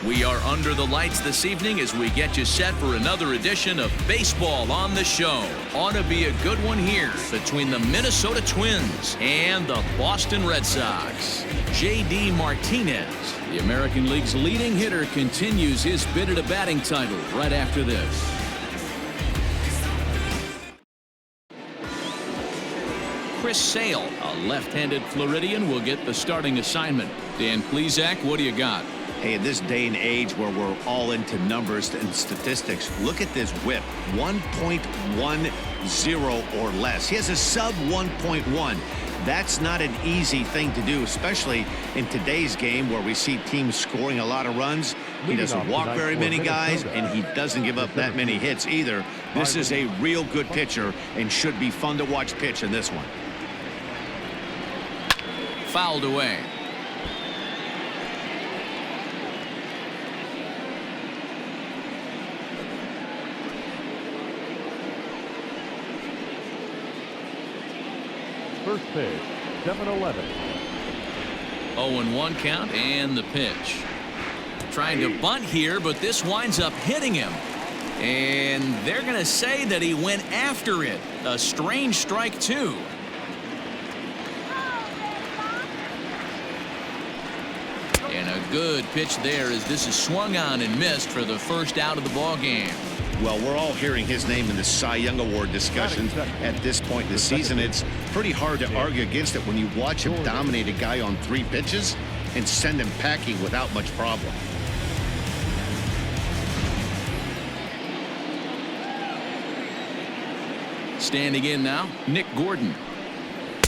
We are under the lights this evening as we get you set for another edition of Baseball on the Show. Ought to be a good one here between the Minnesota Twins and the Boston Red Sox. J.D. Martinez, the American League's leading hitter, continues his bid at a batting title right after this. Chris Sale, a left-handed Floridian, will get the starting assignment. Dan Plesac, what do you got? Hey, in this day and age where we're all into numbers and statistics, look at this whip, 1.10 or less. He has a sub 1.1. That's not an easy thing to do, especially in today's game where we see teams scoring a lot of runs. He doesn't walk very many guys, and he doesn't give up that many hits either. This is a real good pitcher and should be fun to watch pitch in this one. Fouled away. First pitch, 7-11. 0-1 count and the pitch. Trying to bunt here, but this winds up hitting him. And they're going to say that he went after it. A strange strike, too. And a good pitch there as this is swung on and missed for the first out of the ball game. Well, we're all hearing his name in the Cy Young Award discussions at this point in the season. It's pretty hard to argue against it when you watch him dominate a guy on 3 pitches and send him packing without much problem. Standing in now, Nick Gordon.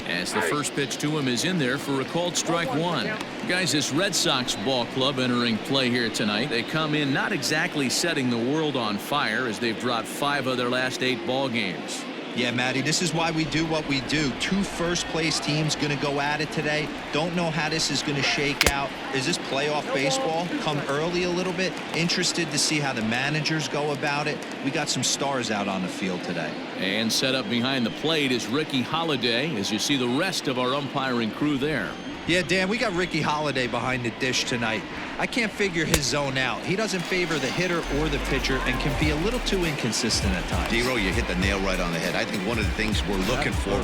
As the first pitch to him is in there for a called strike 1. Guys, this Red Sox ball club entering play here tonight. They come in not exactly setting the world on fire as they've dropped 5 of their last 8 ball games. Yeah, Matty, this is why we do what we do. 2 first-place teams going to go at it today. Don't know how this is going to shake out. Is this playoff baseball? Come early a little bit. Interested to see how the managers go about it. We got some stars out on the field today. And set up behind the plate is Ricky Holiday as you see the rest of our umpiring crew there. Yeah, Dan, we got Ricky Holiday behind the dish tonight. I can't figure his zone out. He doesn't favor the hitter or the pitcher and can be a little too inconsistent at times. D-Row, you hit the nail right on the head. I think one of the things we're looking for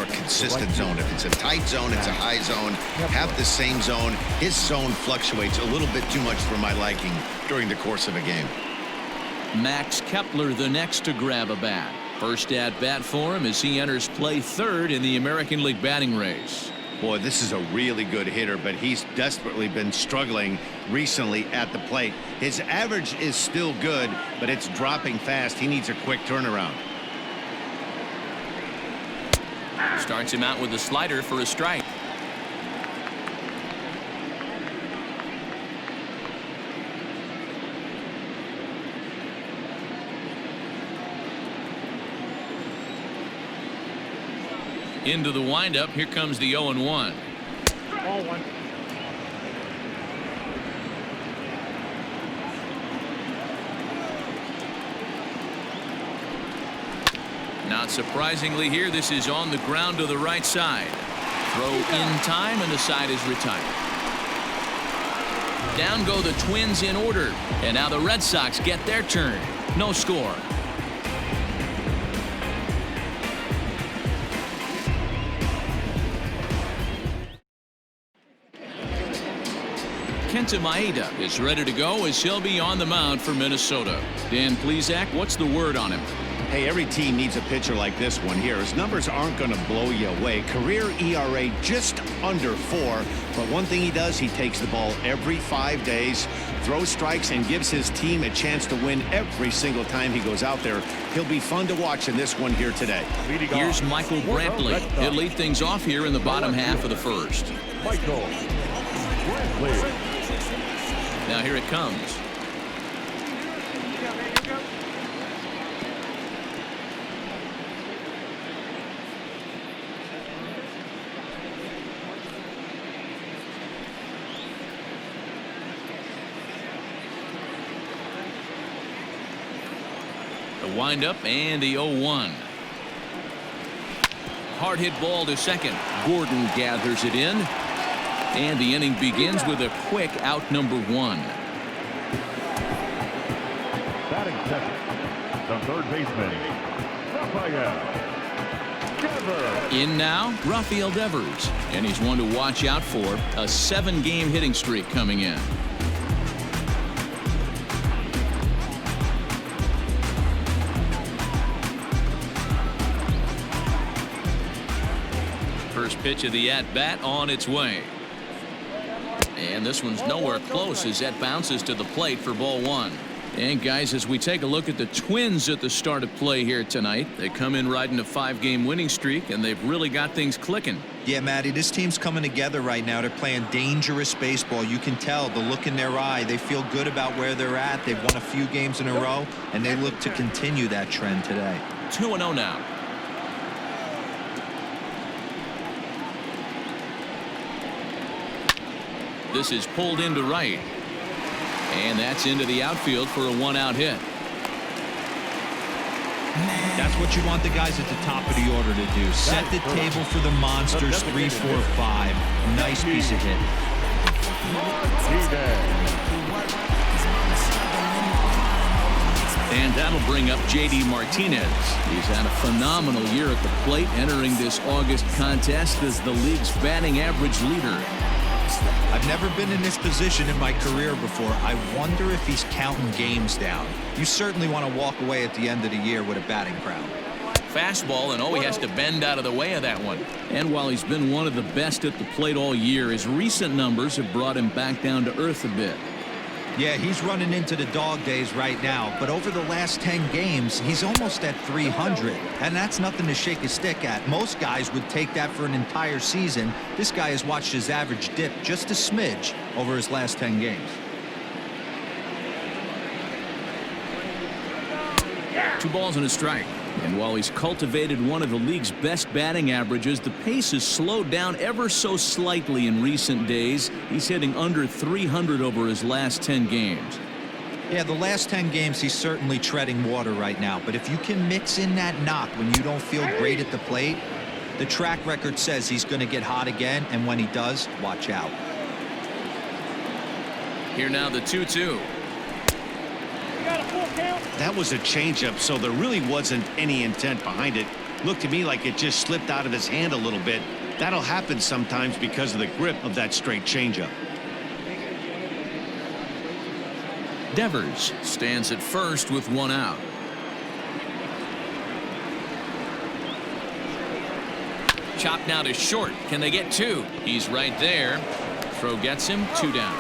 a consistent zone. If it's a tight zone, it's a high zone. Have the same zone. His zone fluctuates a little bit too much for my liking during the course of a game. Max Kepler the next to grab a bat. First at bat for him as he enters play 3rd in the American League batting race. Boy, this is a really good hitter, but he's desperately been struggling recently at the plate. His average is still good, but it's dropping fast. He needs a quick turnaround. Starts him out with a slider for a strike. Into the windup. Here comes the 0-1. Ball 1. Not surprisingly here, this is on the ground to the right side. Throw in time and the side is retired. Down go the Twins in order. And now the Red Sox get their turn. No score. Kenta Maeda is ready to go as he'll be on the mound for Minnesota. Dan Plesac, what's the word on him? Hey, every team needs a pitcher like this one here. His numbers aren't going to blow you away. Career ERA just under 4. But one thing he does, he takes the ball every 5 days, throws strikes, and gives his team a chance to win every single time he goes out there. He'll be fun to watch in this one here today. Here's Michael Brantley. He'll lead things off here in the bottom half of the 1st. Michael Brantley. Now here it comes. The windup and the 0-1. Hard hit ball to second. Gordon gathers it in. And the inning begins with a quick out number 1. Batting second, the third baseman, Rafael Devers. In now, Rafael Devers, and he's one to watch out for. A 7-game hitting streak coming in. First pitch of the at-bat on its way. And this one's nowhere close as that bounces to the plate for ball 1. And guys, as we take a look at the Twins at the start of play here tonight, they come in riding a 5-game winning streak, and they've really got things clicking. Yeah, Matty, this team's coming together right now. They're playing dangerous baseball. You can tell the look in their eye. They feel good about where they're at. They've won a few games in a row, and they look to continue that trend today. 2-0 now. This is pulled into right. And that's into the outfield for a 1-out hit. That's what you want the guys at the top of the order to do. Set the table for the monsters. 3, 4, 5. Nice piece of hit. And that'll bring up J.D. Martinez. He's had a phenomenal year at the plate, entering this August contest as the league's batting average leader. I've never been in this position in my career before. I wonder if he's counting games down. You certainly want to walk away at the end of the year with a batting crown. Fastball, and he has to bend out of the way of that one. And while he's been one of the best at the plate all year, his recent numbers have brought him back down to earth a bit. Yeah, he's running into the dog days right now, but over the last 10 games, he's almost at 300, and that's nothing to shake a stick at. Most guys would take that for an entire season. This guy has watched his average dip just a smidge over his last 10 games. 2 balls and a strike. And while he's cultivated one of the league's best batting averages, the pace has slowed down ever so slightly in recent days. He's hitting under 300 over his last 10 games. Yeah, the last 10 games, he's certainly treading water right now. But if you can mix in that knock when you don't feel great at the plate, the track record says he's going to get hot again. And when he does, watch out. Here now the 2-2. That was a changeup, so there really wasn't any intent behind it. Looked to me like it just slipped out of his hand a little bit. That'll happen sometimes because of the grip of that straight changeup. Devers stands at first with 1 out. Chopped now to short. Can they get 2? He's right there. Throw gets him. 2 down.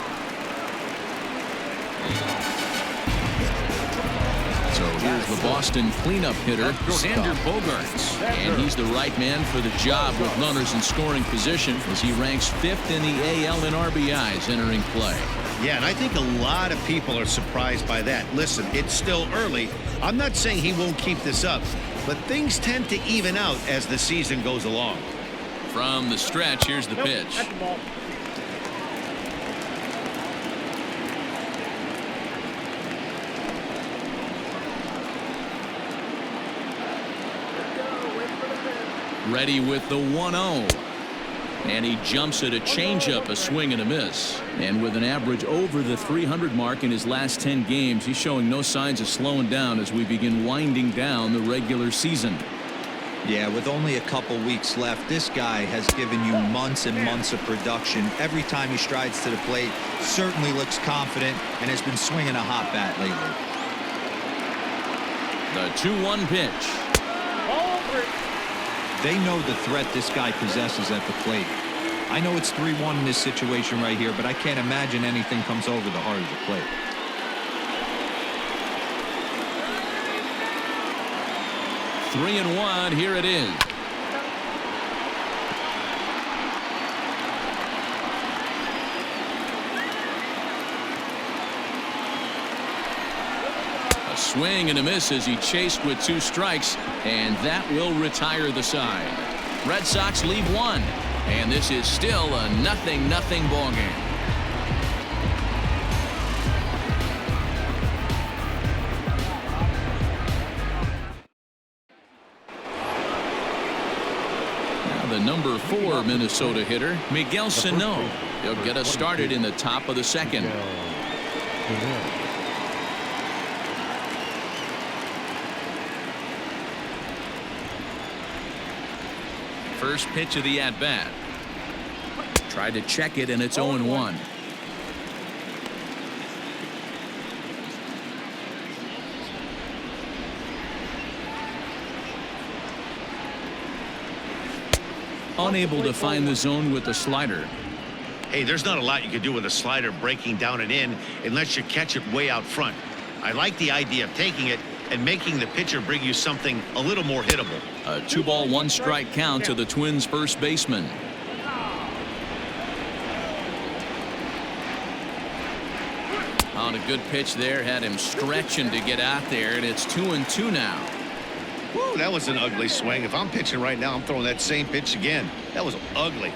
So here's the Boston cleanup hitter, Xander Bogaerts. And he's the right man for the job with runners in scoring position as he ranks 5th in the AL in RBIs entering play. Yeah, and I think a lot of people are surprised by that. Listen, it's still early. I'm not saying he won't keep this up, but things tend to even out as the season goes along. From the stretch, here's the pitch. Ready with the 1-0. And he jumps at a changeup, a swing and a miss. And with an average over the 300 mark in his last 10 games, he's showing no signs of slowing down as we begin winding down the regular season. Yeah, with only a couple weeks left, this guy has given you months and months of production. Every time he strides to the plate, certainly looks confident and has been swinging a hot bat lately. The 2-1 pitch. They know the threat this guy possesses at the plate. I know it's 3-1 in this situation right here, but I can't imagine anything comes over the heart of the plate. Three and 1. Here it is. A swing and a miss as he chased with 2 strikes, and that will retire the side. Red Sox leave 1, and this is still a 0-0 ball game. Now the number 4 Minnesota hitter, Miguel Sano. He'll get us started in the top of the second. in. First pitch of the at-bat. Tried to check it, and it's 0-1. Unable to find the zone with the slider. Hey, there's not a lot you can do with a slider breaking down and in unless you catch it way out front. I like the idea of taking it and making the pitcher bring you something a little more hittable. A 2-ball, 1-strike count to the Twins' first baseman. On a good pitch there, had him stretching to get out there, and it's 2-2 now. Woo, that was an ugly swing. If I'm pitching right now, I'm throwing that same pitch again. That was ugly.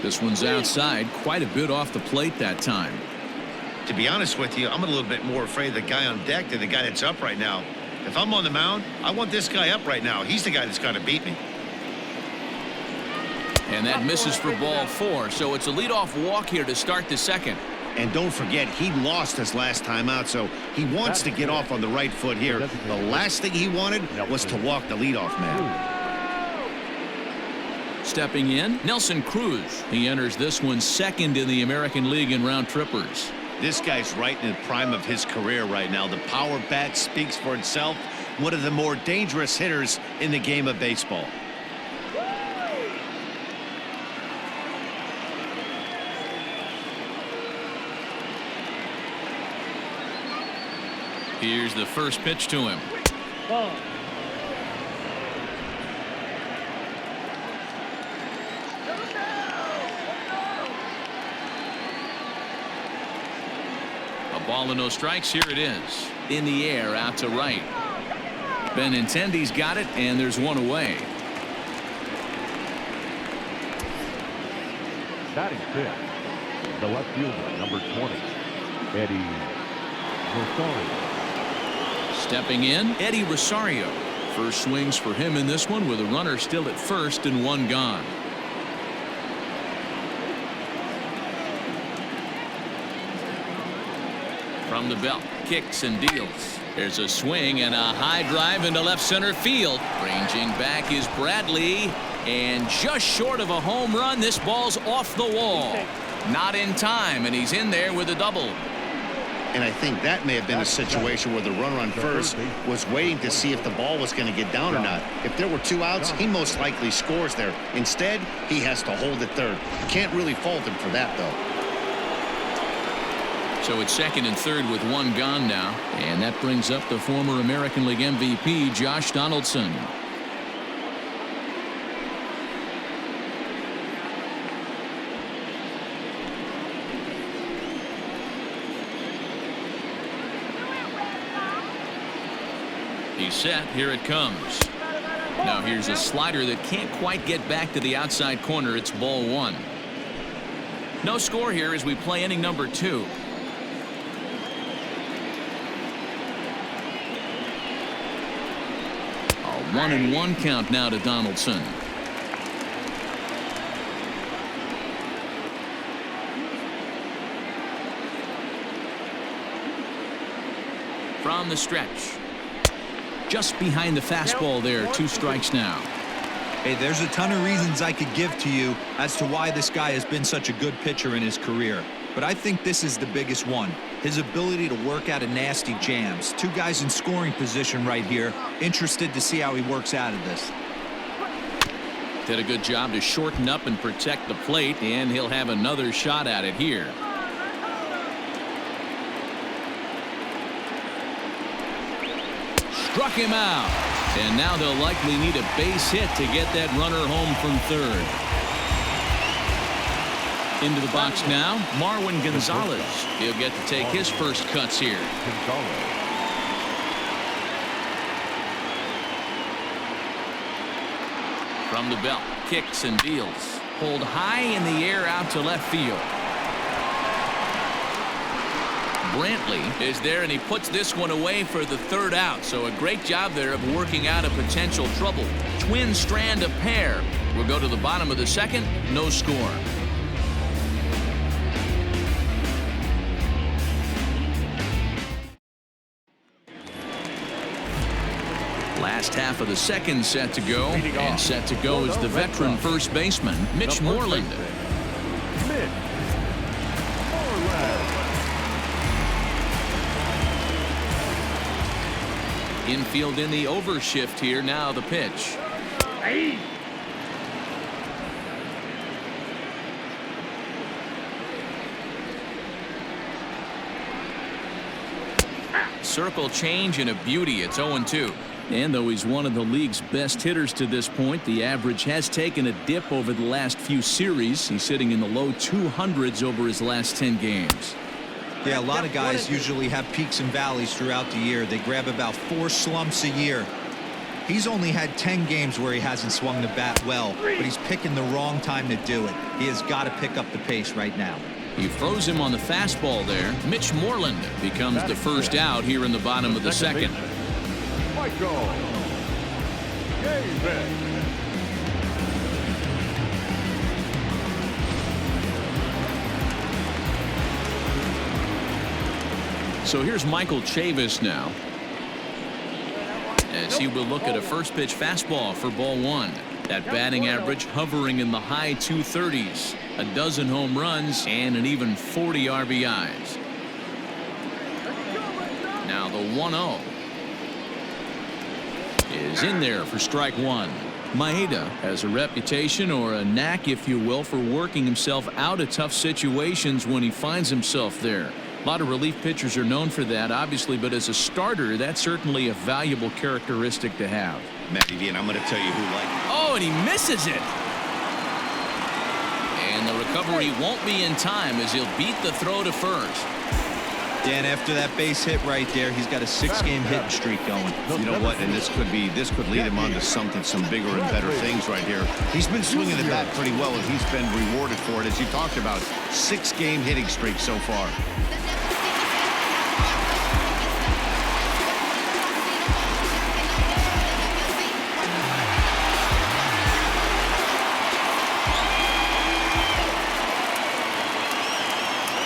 This one's outside, quite a bit off the plate that time. To be honest with you, I'm a little bit more afraid of the guy on deck than the guy that's up right now. If I'm on the mound, I want this guy up right now. He's the guy that's got to beat me. And that misses for ball 4, so it's a leadoff walk here to start the second. And don't forget, he lost his last time out, so he wants to get off on the right foot here. The last thing he wanted was to walk the leadoff man. Stepping in, Nelson Cruz. He enters this one second in the American League in round trippers. This guy's right in the prime of his career right now. The power bat speaks for itself. One of the more dangerous hitters in the game of baseball. Here's the first pitch to him. A ball and no strikes. Here it is. In the air, out to right. Benintendi's got it, and there's one away. Batting fifth, the left fielder, number 20, Eddie Rosario. Stepping in, Eddie Rosario. First swings for him in this one with a runner still at first and one gone. From the belt, kicks and deals. There's a swing and a high drive into left center field. Ranging back is Bradley, and just short of a home run, this ball's off the wall. Not in time, and he's in there with a double. And I think that may have been a situation where the runner on first was waiting to see if the ball was going to get down or not. If there were 2 outs, he most likely scores there. Instead, he has to hold at third. Can't really fault him for that, though. So it's second and third with one gone now. And that brings up the former American League MVP, Josh Donaldson. He's set. Here it comes. Now here's a slider that can't quite get back to the outside corner. It's ball 1. No score here as we play inning number 2. A 1-1 count now to Donaldson. From the stretch. Just behind the fastball there. 2 strikes now. Hey, there's a ton of reasons I could give to you as to why this guy has been such a good pitcher in his career. But I think this is the biggest one. His ability to work out of nasty jams. 2 guys in scoring position right here. Interested to see how he works out of this. Did a good job to shorten up and protect the plate, and he'll have another shot at it here. Struck him out. And now they'll likely need a base hit to get that runner home from third. Into the box now, Marwin Gonzalez. He'll get to take his first cuts here. From the belt, kicks and deals. Pulled high in the air out to left field. Brantley is there, and he puts this one away for the third out. So a great job there of working out a potential trouble. Twins strand a pair. We'll go to the bottom of the second. No score. Last half of the second set to go, and set to go is the veteran first baseman, Mitch Moreland. Infield in the overshift here. Now the pitch. Circle change and a beauty. It's 0-2. And though he's one of the league's best hitters to this point, the average has taken a dip over the last few series. He's sitting in the low 200s over his last 10 games. Yeah, a lot of guys usually have peaks and valleys throughout the year. They grab about 4 slumps a year. He's only had 10 games where he hasn't swung the bat well, but he's picking the wrong time to do it. He has got to pick up the pace right now. He throws him on the fastball there. Mitch Moreland becomes the first out here in the bottom of the second. So here's Michael Chavis now, as he will look at a first pitch fastball for ball 1. That batting average hovering in the high 230s, a dozen home runs, and an even 40 RBIs. Now the 1-0 is in there for strike 1. Maeda has a reputation, or a knack if you will, for working himself out of tough situations when he finds himself there. A lot of relief pitchers are known for that, obviously, but as a starter, that's certainly a valuable characteristic to have. Matty V, and I'm going to tell you who liked it. Oh, and he misses it. And the recovery won't be in time as he'll beat the throw to first. Dan, after that base hit right there, he's got a 6-game hitting streak going. You know what? And this could lead him on to some bigger and better things right here. He's been swinging the bat pretty well, and he's been rewarded for it, as you talked about. 6-game hitting streak so far.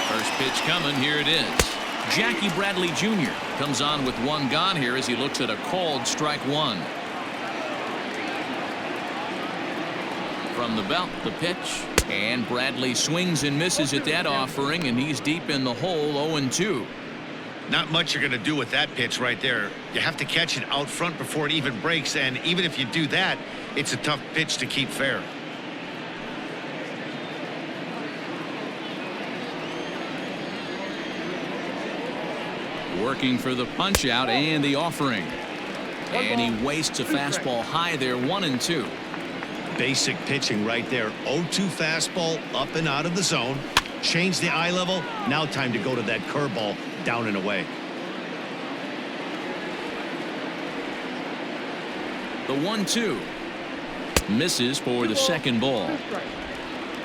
First pitch coming. Here it is. Jackie Bradley Jr. comes on with 1 gone here as he looks at a called strike 1. From the belt, the pitch, and Bradley swings and misses at that offering, and he's deep in the hole. 0-2. Not much you're going to do with that pitch right there. You have to catch it out front before it even breaks, and even if you do that, it's a tough pitch to keep fair. Working for the punch out and the offering, and he wastes a fastball high there. 1-2. Basic pitching right there. 0-2 fastball up and out of the zone. Change the eye level. Now time to go to that curveball down and away. The 1-2 misses for the second ball.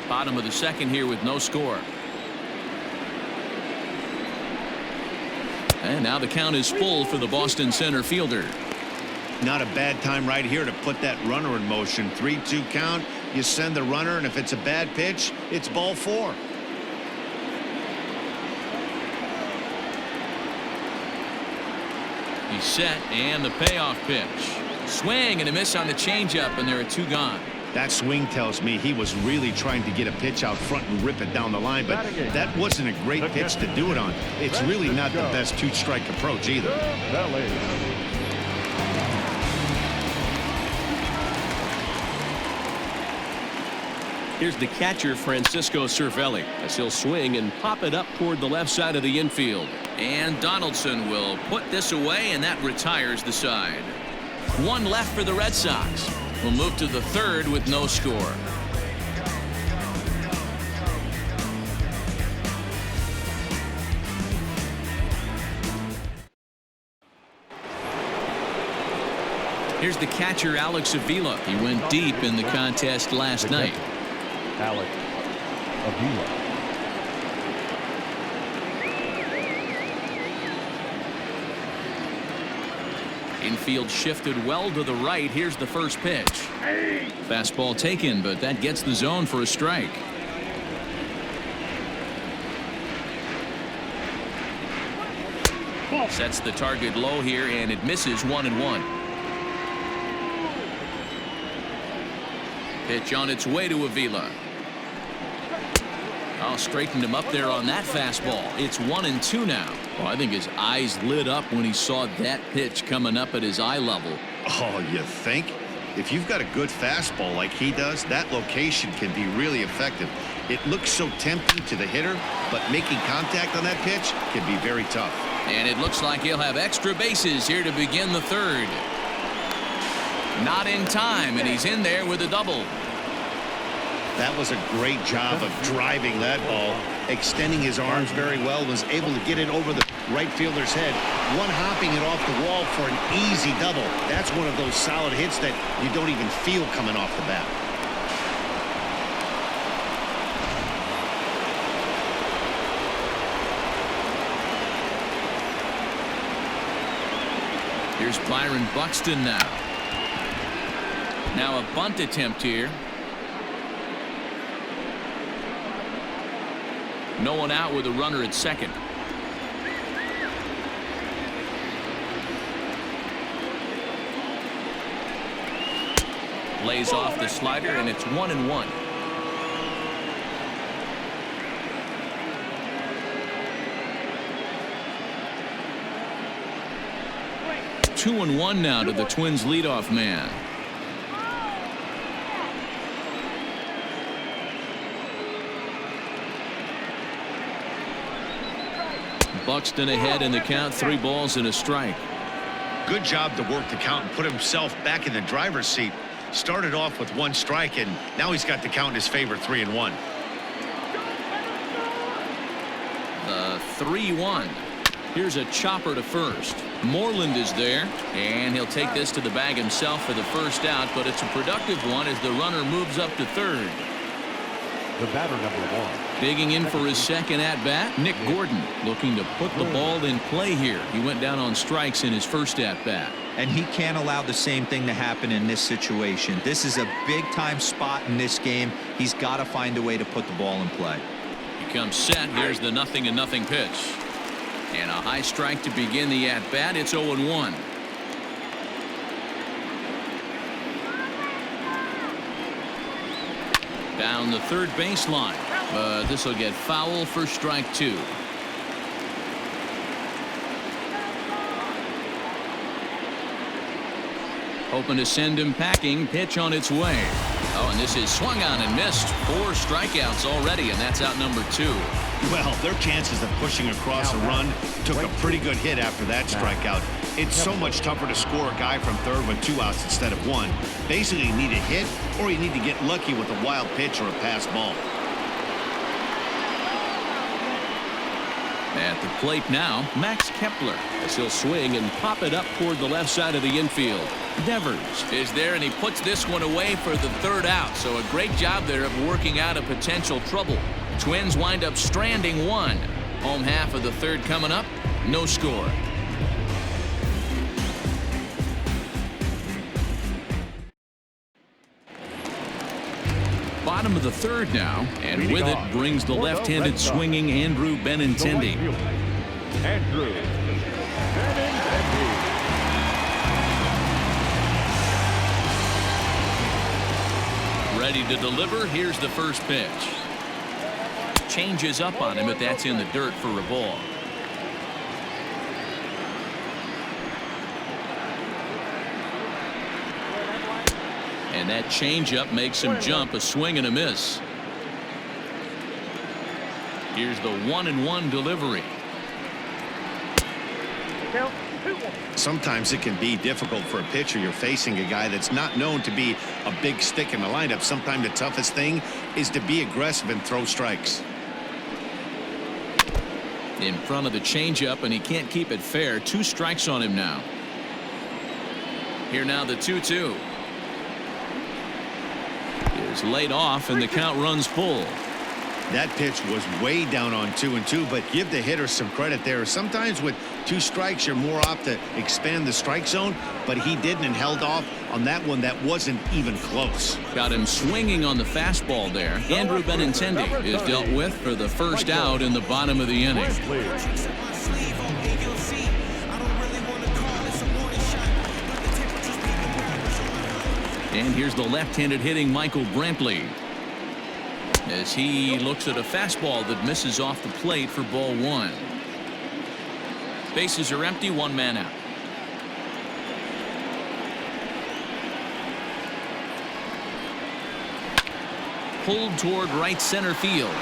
Bottom of the second here with no score. And now the count is full for the Boston center fielder. Not a bad time right here to put that runner in motion. 3-2 count. You send the runner, and if it's a bad pitch, it's ball 4. He's set, and the payoff pitch. Swing and a miss on the changeup, and there are 2 gone. That swing tells me he was really trying to get a pitch out front and rip it down the line, but that wasn't a great pitch to do it on. It's really not the best 2-strike approach either. Here's the catcher, Francisco Cervelli, as he'll swing and pop it up toward the left side of the infield. And Donaldson will put this away, and that retires the side. 1 left for the Red Sox. We'll move to the third with no score. Here's the catcher, Alex Avila. He went deep in the contest last night. Alex Avila. Infield shifted well to the right. Here's the first pitch. Fastball taken, but that gets the zone for a strike. Sets the target low here, and it misses. 1-1. Pitch on its way to Avila. Oh, straightened him up there on that fastball. It's 1-2 now. Well, I think his eyes lit up when he saw that pitch coming up at his eye level. Oh, you think? If you've got a good fastball like he does, that location can be really effective. It looks so tempting to the hitter, but making contact on that pitch can be very tough. And it looks like he'll have extra bases here to begin the third. Not in time, and he's in there with a double. That was a great job of driving that ball, extending his arms very well, was able to get it over the right fielder's head, one-hopping it off the wall for an easy double. That's one of those solid hits that you don't even feel coming off the bat. Here's Byron Buxton now. Now a bunt attempt here. No one out with a runner at second. Lays off the slider, and it's 1-1. Two and one now to the Twins leadoff man. Buxton ahead in the count, 3 balls and a strike. Good job to work the count and put himself back in the driver's seat. Started off with 1 strike, and now he's got the count in his favor, 3-1. The 3-1. Here's a chopper to first. Moreland is there, and he'll take this to the bag himself for the first out, but it's a productive one as the runner moves up to third. The batter, number 1. Digging in for his second at-bat, Nick Gordon, looking to put the ball in play here. He went down on strikes in his first at-bat. And he can't allow the same thing to happen in this situation. This is a big-time spot in this game. He's got to find a way to put the ball in play. He comes set. Here's the 0-0 pitch. And a high strike to begin the at-bat. It's 0-1. Down the third baseline. But this will get foul for strike 2. Hoping to send him packing. Pitch on its way. Oh, and this is swung on and missed. 4 strikeouts already, and that's out number 2. Well, their chances of pushing across a run took a pretty good hit after that strikeout. It's so much tougher to score a guy from third with 2 outs instead of 1. Basically, you need a hit or you need to get lucky with a wild pitch or a pass ball. At the plate now, Max Kepler, as he'll swing and pop it up toward the left side of the infield. Devers is there, and he puts this one away for the third out. So a great job there of working out a potential trouble. Twins wind up stranding 1. Home half of the third coming up. No score. Bottom of the third now, and with it brings the left-handed swinging Andrew Benintendi. Andrew Benintendi. Ready to deliver. Here's the first pitch. Changes up on him, but that's in the dirt for a ball. And that changeup makes him jump. A swing and a miss. Here's the 1-1 delivery. Sometimes it can be difficult for a pitcher. You're facing a guy that's not known to be a big stick in the lineup. Sometimes the toughest thing is to be aggressive and throw strikes. In front of the changeup, and he can't keep it fair. 2 strikes on him now. Here now the 2-2. Is laid off, and the count runs full. That pitch was way down on 2-2, but give the hitter some credit there. Sometimes with 2 strikes, you're more apt to expand the strike zone, but he didn't and held off on that one that wasn't even close. Got him swinging on the fastball there. Andrew Benintendi is dealt with for the first out in the bottom of the inning. And here's the left-handed hitting Michael Brantley, as he looks at a fastball that misses off the plate for ball one. Bases are empty, one man out. Pulled toward right center field.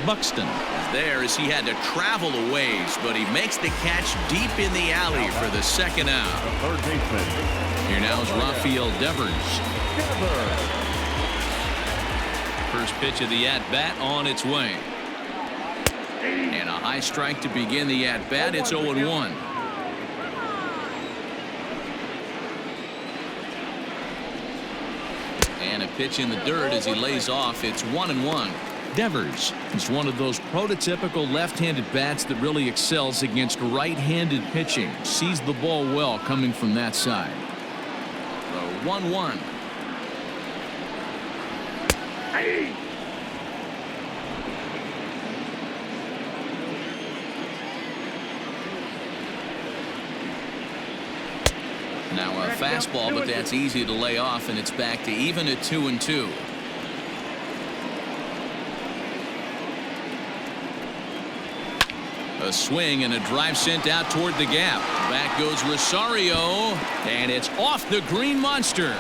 Buxton is there as he had to travel a ways, but he makes the catch deep in the alley for the second out. Third baseman. Here now is Rafael Devers. First pitch of the at-bat on its way. And a high strike to begin the at-bat. It's 0-1. And a pitch in the dirt as he lays off. It's 1-1. Devers is one of those prototypical left-handed bats that really excels against right-handed pitching. Sees the ball well coming from that side. The 1-1. Now a fastball, but that's easy to lay off, and it's back to even at 2-2. A swing and a drive sent out toward the gap. Back goes Rosario, and it's off the green monster.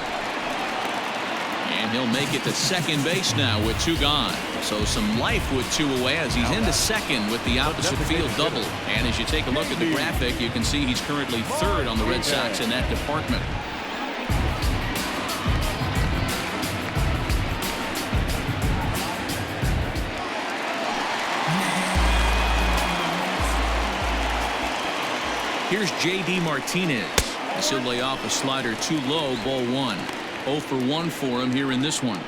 And he'll make it to second base now with two gone. So some life with two away as he's into second with the opposite field double. And as you take a look at the graphic, you can see he's currently third on the Red Sox in that department. Here's J.D. Martinez. He'll lay off a slider too low, ball one. 0 for 1 for him here in this one.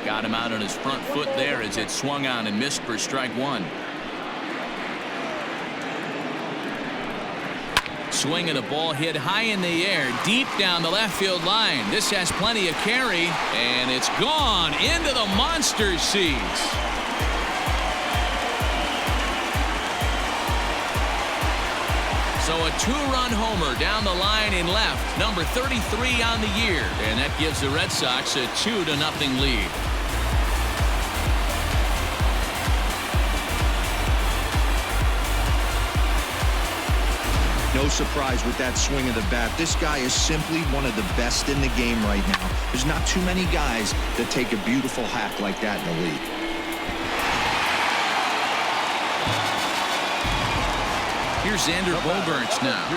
Got him out on his front foot there as it swung on and missed for strike one. Swing and a ball hit high in the air, deep down the left field line. This has plenty of carry, and it's gone into the monster seats. So a two-run homer down the line in left, number 33 on the year, and that gives the Red Sox a 2-0 lead. No surprise with that swing of the bat. This guy is simply one of the best in the game right now. There's not too many guys that take a beautiful hack like that in the league. Here's Xander Bogaerts now.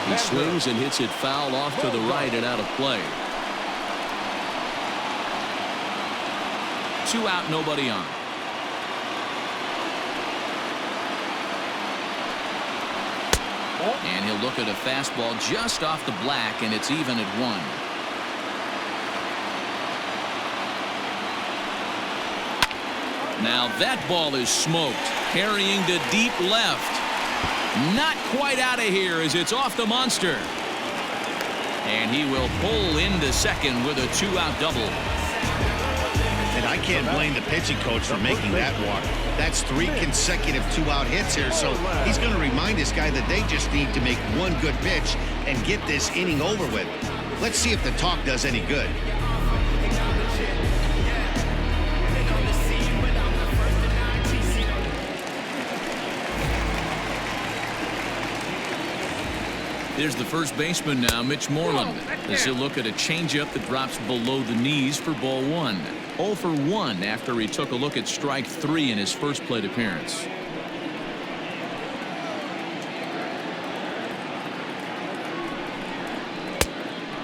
He swings and hits it foul off to the right and out of play. 2 out, nobody on. And he'll look at a fastball just off the black, and it's even at 1. Now that ball is smoked, carrying to deep left. Not quite out of here as it's off the monster. And he will pull into second with a 2-out double. And I can't blame the pitching coach for making that walk. That's 3 consecutive 2-out hits here, so he's going to remind this guy that they just need to make one good pitch and get this inning over with. Let's see if the talk does any good. There's the first baseman now, Mitch Moreland, as he'll look at a changeup that drops below the knees for ball 1. 0 for 1 after he took a look at strike 3 in his first plate appearance.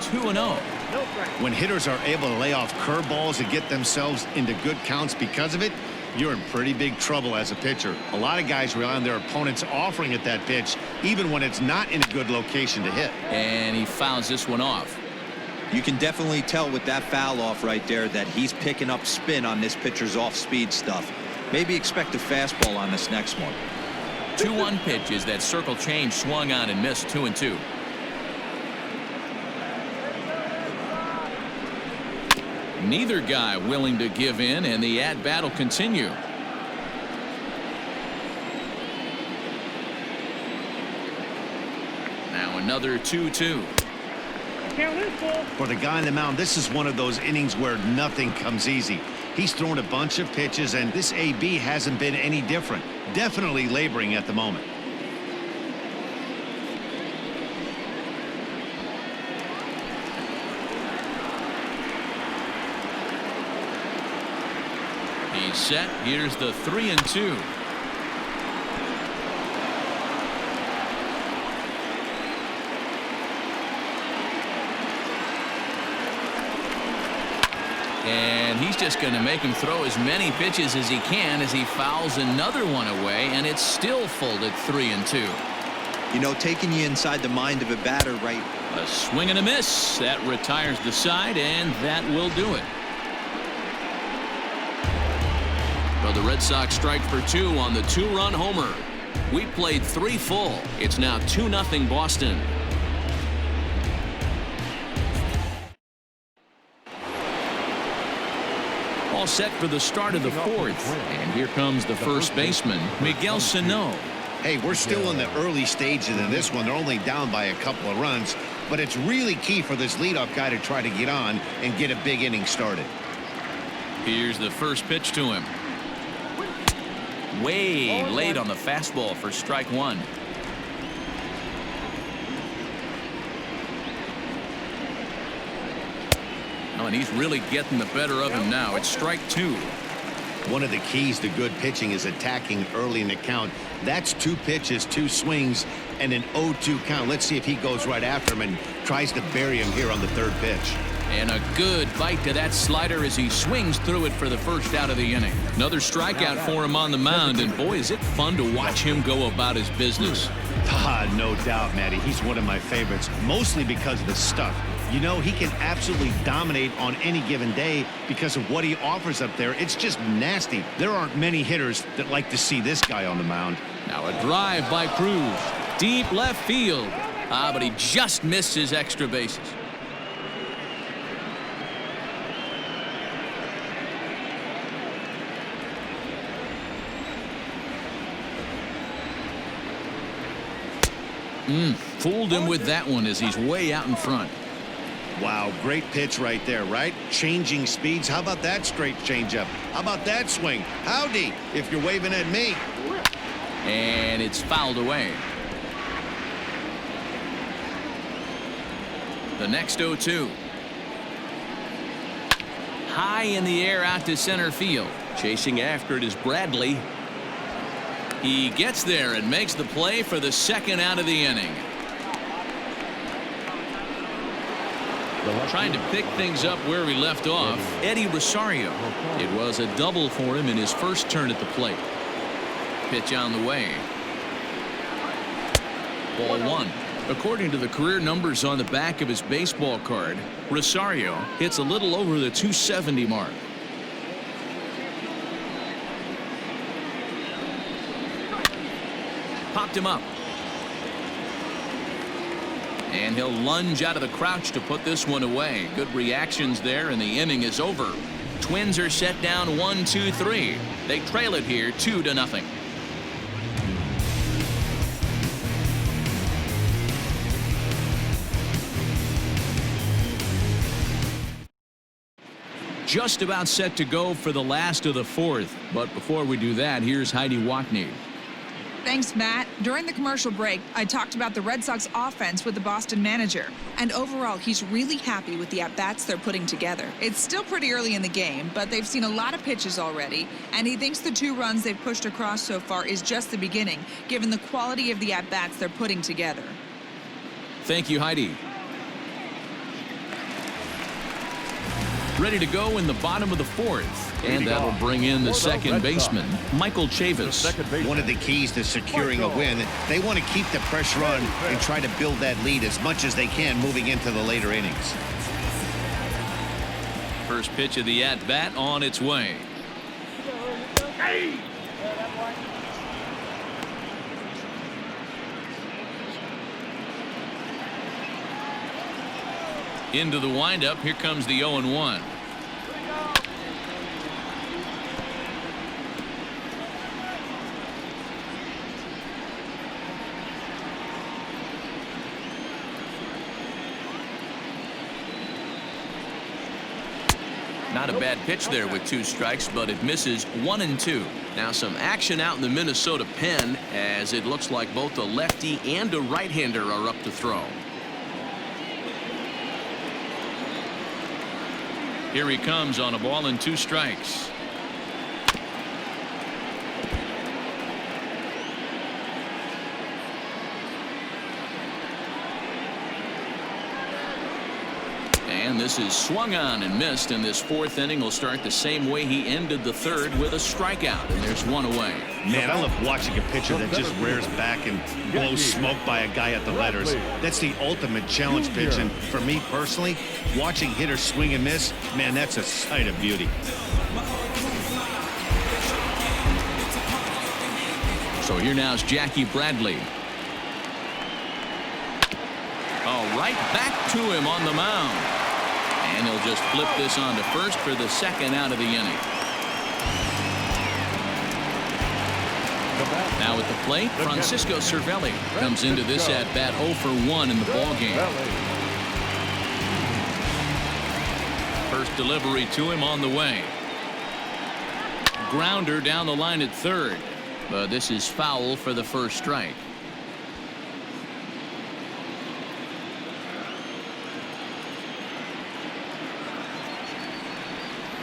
Two and 0. When hitters are able to lay off curveballs and get themselves into good counts because of it, you're in pretty big trouble as a pitcher. A lot of guys rely on their opponents offering at that pitch, even when it's not in a good location to hit. And he fouls this one off. You can definitely tell with that foul off right there that he's picking up spin on this pitcher's off-speed stuff. Maybe expect a fastball on this next one. 2-1 pitches. That circle change swung on and missed. 2-2. Neither guy willing to give in, and the at-bat will continue. Now another 2-2. For the guy on the mound, this is one of those innings where nothing comes easy. He's thrown a bunch of pitches, and this AB hasn't been any different. Definitely laboring at the moment. He's set. Here's the 3-2. And he's just going to make him throw as many pitches as he can as he fouls another one away, and it's still full at 3-2. You know, taking you inside the mind of a batter, right? A swing and a miss. That retires the side, and that will do it. Well, the Red Sox strike for 2 on the 2-run homer. We played 3 full. It's now 2-0 Boston. All set for the start of the 4th. And here comes the first baseman, Miguel Sano. Hey, we're still in the early stages of this one. They're only down by a couple of runs, but it's really key for this leadoff guy to try to get on and get a big inning started. Here's the first pitch to him. Way late on the fastball for strike 1. Oh, and he's really getting the better of him now. It's strike 2. One of the keys to good pitching is attacking early in the count. That's 2 pitches, 2 swings, and an 0-2 count. Let's see if he goes right after him and tries to bury him here on the 3rd pitch. And a good bite to that slider as he swings through it for the first out of the inning. Another strikeout for him on the mound, and boy, is it fun to watch him go about his business. No doubt, Matty. He's one of my favorites, mostly because of the stuff. You know, he can absolutely dominate on any given day because of what he offers up there. It's just nasty. There aren't many hitters that like to see this guy on the mound. Now a drive by Cruz. Deep left field. But he just missed his extra bases. Fooled him with that one as he's way out in front. Wow, great pitch right there, right? Changing speeds. How about that straight changeup? How about that swing? Howdy, if you're waving at me. And it's fouled away. The next 0-2. High in the air out to center field. Chasing after it is Bradley. He gets there and makes the play for the second out of the inning. Trying to pick things up where we left off, Eddie Rosario. It was a double for him in his first turn at the plate. Pitch on the way. Ball 1. According to the career numbers on the back of his baseball card, Rosario hits a little over the 270 mark. Popped him up. And he'll lunge out of the crouch to put this one away. Good reactions there, and the inning is over. Twins are set down 1-2-3. They trail it here 2-0. Just about set to go for the last of the 4th. But before we do that, here's Heidi Watney. Thanks, Matt. During the commercial break, I talked about the Red Sox offense with the Boston manager. And overall, he's really happy with the at-bats they're putting together. It's still pretty early in the game, but they've seen a lot of pitches already. And he thinks the 2 runs they've pushed across so far is just the beginning, given the quality of the at-bats they're putting together. Thank you, Heidi. Ready to go in the bottom of the 4th. And that'll bring in the second baseman, Michael Chavis. One of the keys to securing a win, they want to keep the pressure on and try to build that lead as much as they can moving into the later innings. First pitch of the at-bat on its way. Into the windup. Here comes the 0-1. Not a bad pitch there with 2 strikes, but it misses 1-2. Now some action out in the Minnesota pen, as it looks like both a lefty and a right-hander are up to throw. Here he comes on a ball and 2 strikes. And this is swung on and missed, and this 4th inning will start the same way he ended the 3rd, with a strikeout, and there's 1 away. Man, I love watching a pitcher that just rears back and blows smoke by a guy at the letters. That's the ultimate challenge pitch, and for me personally, watching hitters swing and miss, man, that's a sight of beauty. So here now is Jackie Bradley. Oh, right back to him on the mound. And he'll just flip this on to first for the 2nd out of the inning. Now at the plate, Francisco Cervelli comes into this at-bat 0 for 1 in the ballgame. First delivery to him on the way. Grounder down the line at 3rd. But this is foul for the 1st strike.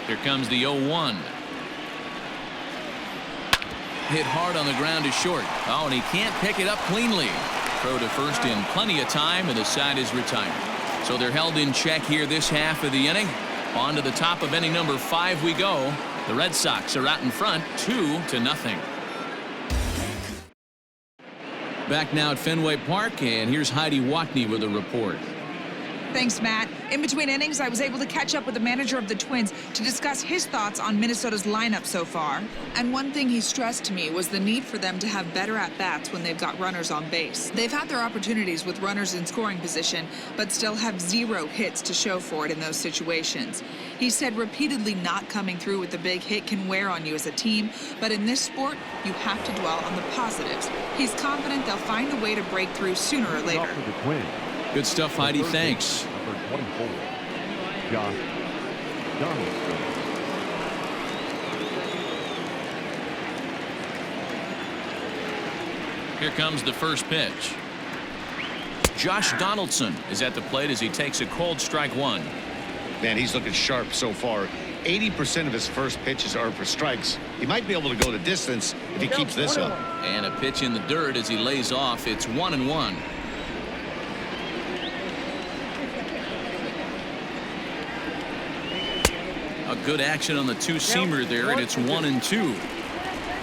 Here comes the 0-1. Hit hard on the ground is short. Oh, and he can't pick it up cleanly. Throw to first in plenty of time, and the side is retired. So they're held in check here this half of the inning. On to the top of inning number 5 we go. The Red Sox are out in front, 2-0. Back now at Fenway Park, and here's Heidi Watney with a report. Thanks, Matt. In between innings, I was able to catch up with the manager of the Twins to discuss his thoughts on Minnesota's lineup so far. And one thing he stressed to me was the need for them to have better at-bats when they've got runners on base. They've had their opportunities with runners in scoring position, but still have 0 hits to show for it in those situations. He said repeatedly not coming through with the big hit can wear on you as a team, but in this sport, you have to dwell on the positives. He's confident they'll find a way to break through sooner or later. Good stuff, Heidi. Thanks. Number 24, Josh Donaldson. Here comes the first pitch. Josh Donaldson is at the plate as he takes a cold strike 1. Man, he's looking sharp so far. 80% of his first pitches are for strikes. He might be able to go the distance if he keeps this up. And a pitch in the dirt as he lays off. It's 1-1. A good action on the 2-seamer there, and it's 1-2.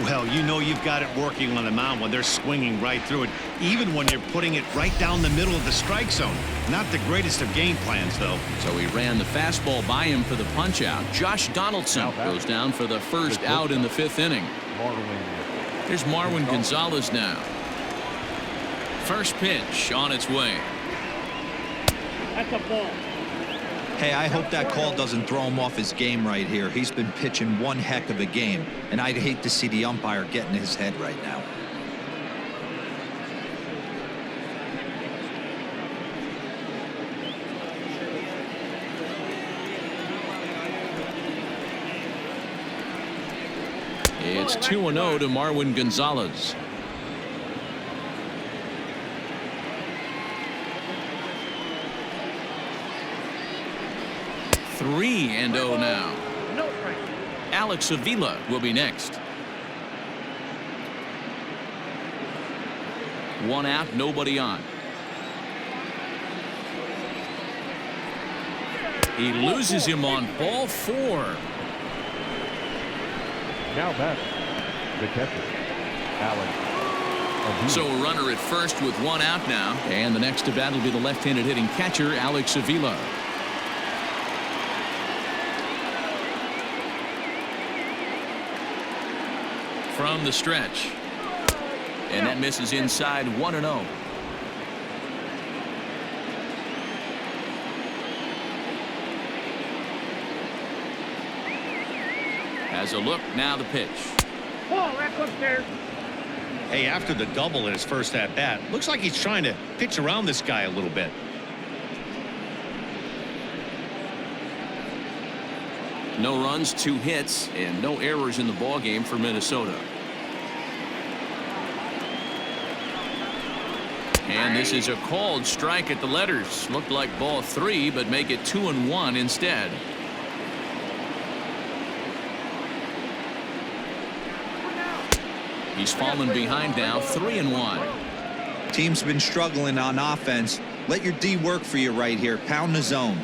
Well, you know you've got it working on the mound when they're swinging right through it, even when you're putting it right down the middle of the strike zone. Not the greatest of game plans, though. So he ran the fastball by him for the punch-out. Josh Donaldson goes down for the first out in the 5th inning. Here's Marwin Gonzalez now. First pitch on its way. That's a ball. Hey, I hope that call doesn't throw him off his game right here. He's been pitching one heck of a game, and I'd hate to see the umpire get in his head right now. It's 2-0 to Marwin Gonzalez. Three and 0 now. Alex Avila will be next. 1 out, nobody on. He loses him on ball 4. Now back, the catcher, Alex Avila. So a runner at first with 1 out now. And the next to bat will be the left-handed hitting catcher, Alex Avila. From the stretch. And that misses inside 1-0. Has a look, now the pitch. Ball, that's upstairs. Hey, after the double in his first at-bat, looks like he's trying to pitch around this guy a little bit. No runs, 2 hits, and no errors in the ball game for Minnesota. And this is a called strike at the letters. Looked like ball 3, but make it 2-1 instead. He's fallen behind now, 3-1. Team's been struggling on offense. Let your D work for you right here. Pound the zone.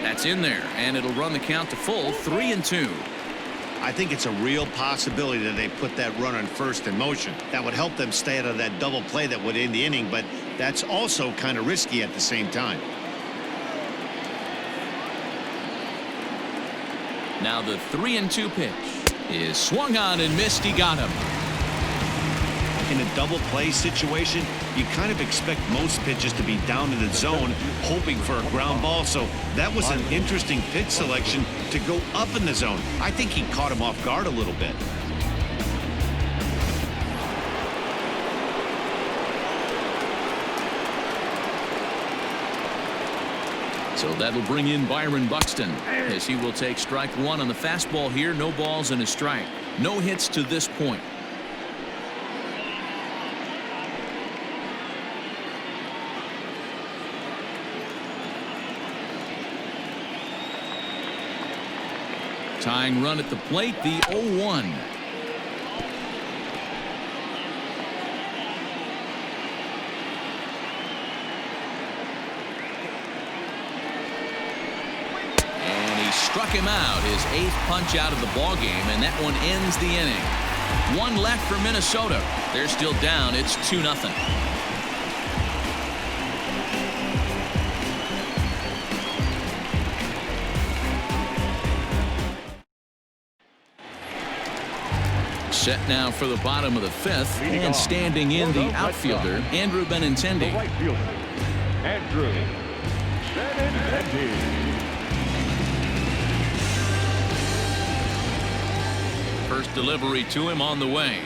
That's in there, and it'll run the count to full, 3-2. I think it's a real possibility that they put that runner on first in motion. That would help them stay out of that double play that would end the inning, but that's also kind of risky at the same time. Now the 3-2 pitch is swung on and missed. He got him. In a double play situation, you kind of expect most pitches to be down in the zone, hoping for a ground ball. So that was an interesting pitch selection to go up in the zone. I think he caught him off guard a little bit. So that'll bring in Byron Buxton, as he will take strike 1 on the fastball here. No balls and a strike. No hits to this point. Tying run at the plate, the 0-1. And he struck him out, his 8th punch out of the ball game, and that one ends the inning. 1 left for Minnesota. They're still down. It's 2-0. Set now for the bottom of the 5th, and standing in the outfielder, Andrew Benintendi. The right fielder, Andrew Benintendi. First delivery to him on the way.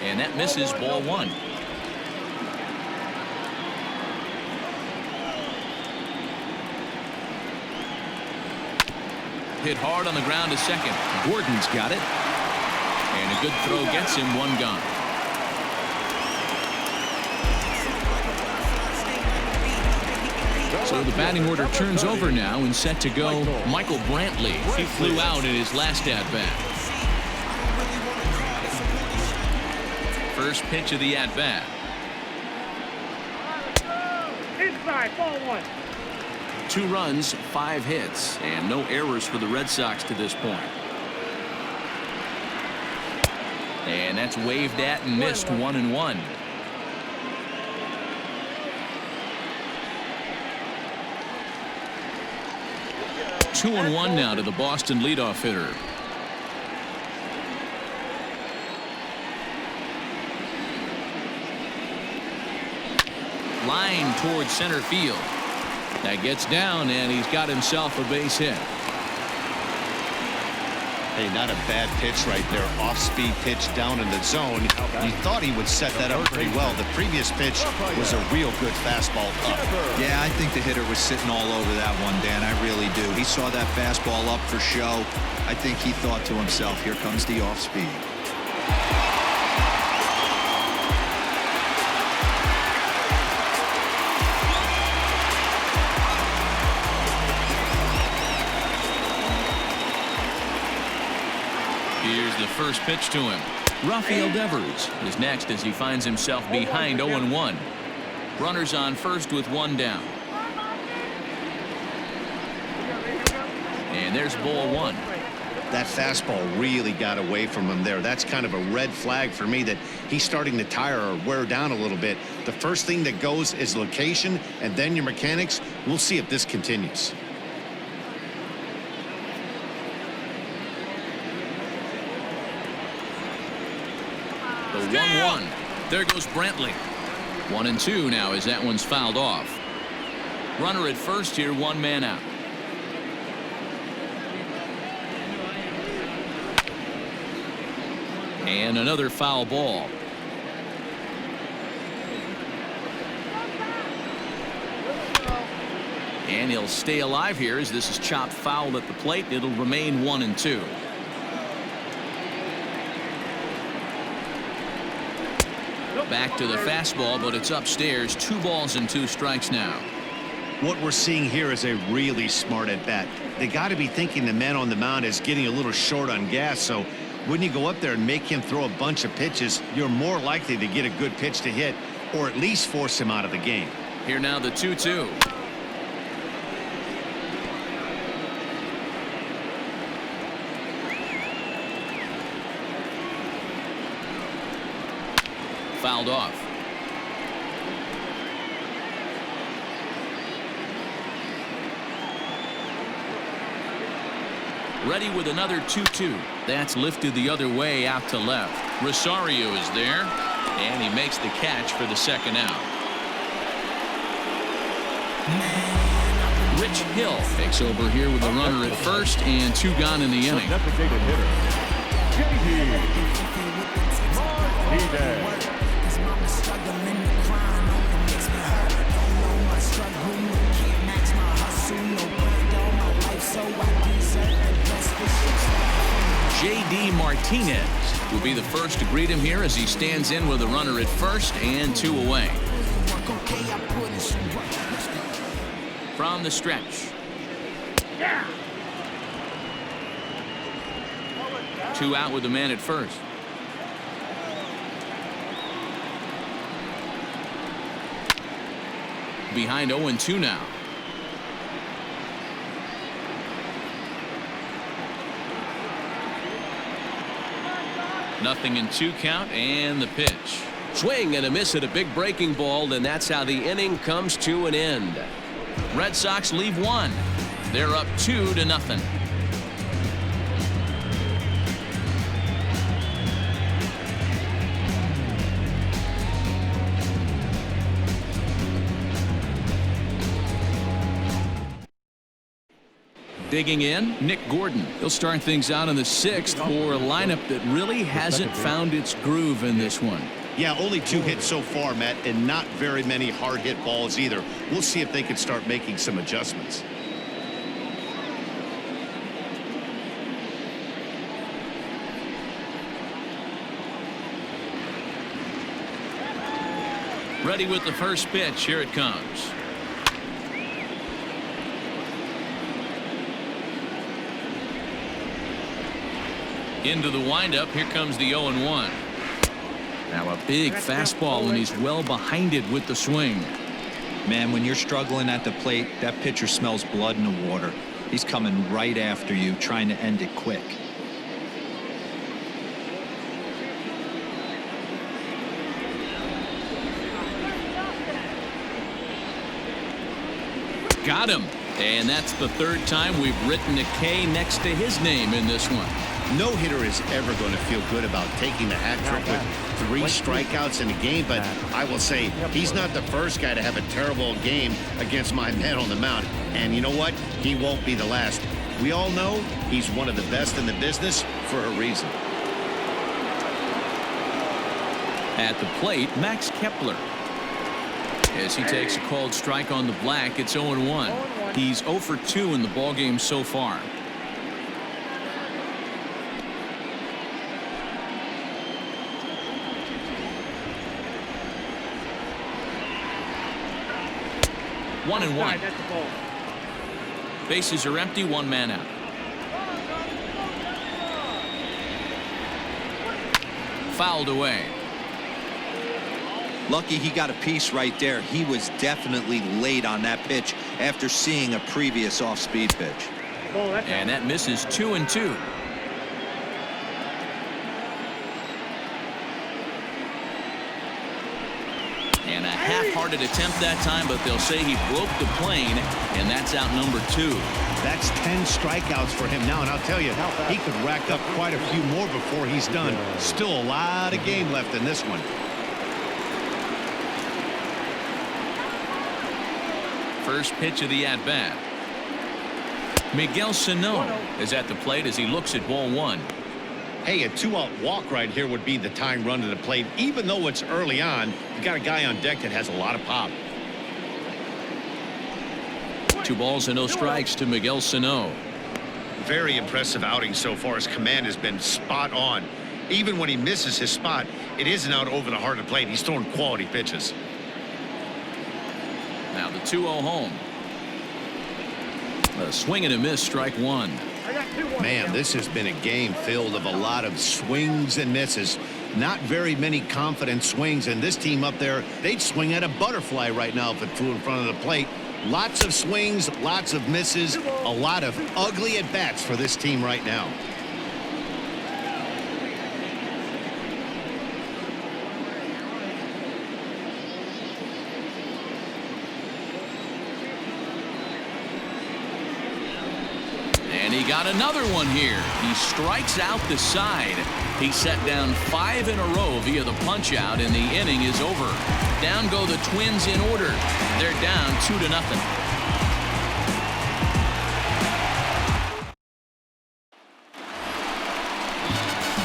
And that misses, ball 1. Hit hard on the ground to second. Gordon's got it. And a good throw gets him 1 gone. So the batting order turns over now and set to go Michael Brantley. He flew out in his last at-bat. First pitch of the at-bat. Inside, ball 1. 2 runs, 5 hits, and no errors for the Red Sox to this point. And that's waved at and missed, 1-1. Two and 1 now to the Boston leadoff hitter. Line towards center field. That gets down, and he's got himself a base hit. Hey, not a bad pitch right there. Off-speed pitch down in the zone. You thought he would set that up pretty well. The previous pitch was a real good fastball up. Yeah, I think the hitter was sitting all over that one, Dan. I really do. He saw that fastball up for show. I think he thought to himself, here comes the off-speed. Here's the first pitch to him. Rafael Devers is next as he finds himself behind 0-1. Runners on first with 1 down. And there's ball 1. That fastball really got away from him there. That's kind of a red flag for me that he's starting to tire or wear down a little bit. The first thing that goes is location and then your mechanics. We'll see if this continues. The 1-1. There goes Brantley. 1-2 now as that one's fouled off. Runner at first here, 1 man out. And another foul ball. And he'll stay alive here as this is chopped foul at the plate. It'll remain 1-2. Back to the fastball, but it's upstairs. 2 balls and 2 strikes now. What we're seeing here is a really smart at bat. They got to be thinking the man on the mound is getting a little short on gas, so when you go up there and make him throw a bunch of pitches, you're more likely to get a good pitch to hit or at least force him out of the game. Here now the 2-2. Fouled off. Ready with another 2-2. That's lifted the other way out to left. Rosario is there, and he makes the catch for the second out. Rich Hill takes over here with a runner at first and 2 gone in the inning. Designated hitter, J.D. Martinez. J.D. Martinez will be the first to greet him here as he stands in with a runner at first and 2 away. From the stretch. 2 out with the man at first. Behind 0-2 now. Nothing in 2 count and the pitch. Swing and a miss at a big breaking ball, and that's how the inning comes to an end. Red Sox leave 1. They're up 2-0. Digging in, Nick Gordon. He'll start things out in the 6th for a lineup that really hasn't found its groove in this one. Yeah, only 2 hits so far, Matt, and not very many hard hit balls either. We'll see if they can start making some adjustments. Ready with the first pitch. Here it comes. Into the windup. Here comes the 0-1. Now a big fastball, and he's well behind it with the swing. Man, when you're struggling at the plate, that pitcher smells blood in the water. He's coming right after you, trying to end it quick. Got him. And that's the 3rd time we've written a K next to his name in this one. No hitter is ever going to feel good about taking the hat trick with 3 strikeouts in a game, but I will say he's not the first guy to have a terrible game against my man on the mound. And you know what? He won't be the last. We all know he's one of the best in the business for a reason. At the plate, Max Kepler. As he takes a called strike on the black, it's 0-1. He's 0 for 2 in the ballgame so far. One and one. Bases are empty. 1 man out. Fouled away. Lucky he got a piece right there. He was definitely late on that pitch after seeing a previous off-speed pitch. And that misses 2-2. And a half-hearted attempt that time, but they'll say he broke the plane, and that's out number 2. That's 10 strikeouts for him now, and I'll tell you, he could rack up quite a few more before he's done. Still a lot of game left in this one. First pitch of the at-bat. Miguel Sano is at the plate as he looks at ball 1. Hey, a 2-out walk right here would be the tying run to the plate. Even though it's early on, you got a guy on deck that has a lot of pop. 2 balls and no strikes to Miguel Sano. Very impressive outing so far. His command has been spot on. Even when he misses his spot, it isn't out over the heart of the plate. He's throwing quality pitches. Now the 2-0 home. A swing and a miss, strike 1. Man, this has been a game filled of a lot of swings and misses. Not very many confident swings, and this team up there, they'd swing at a butterfly right now if it flew in front of the plate. Lots of swings, lots of misses, a lot of ugly at-bats for this team right now. And he got another one here. He strikes out the side. He set down 5 in a row via the punch out, and the inning is over. Down go the Twins in order. They're down 2-0.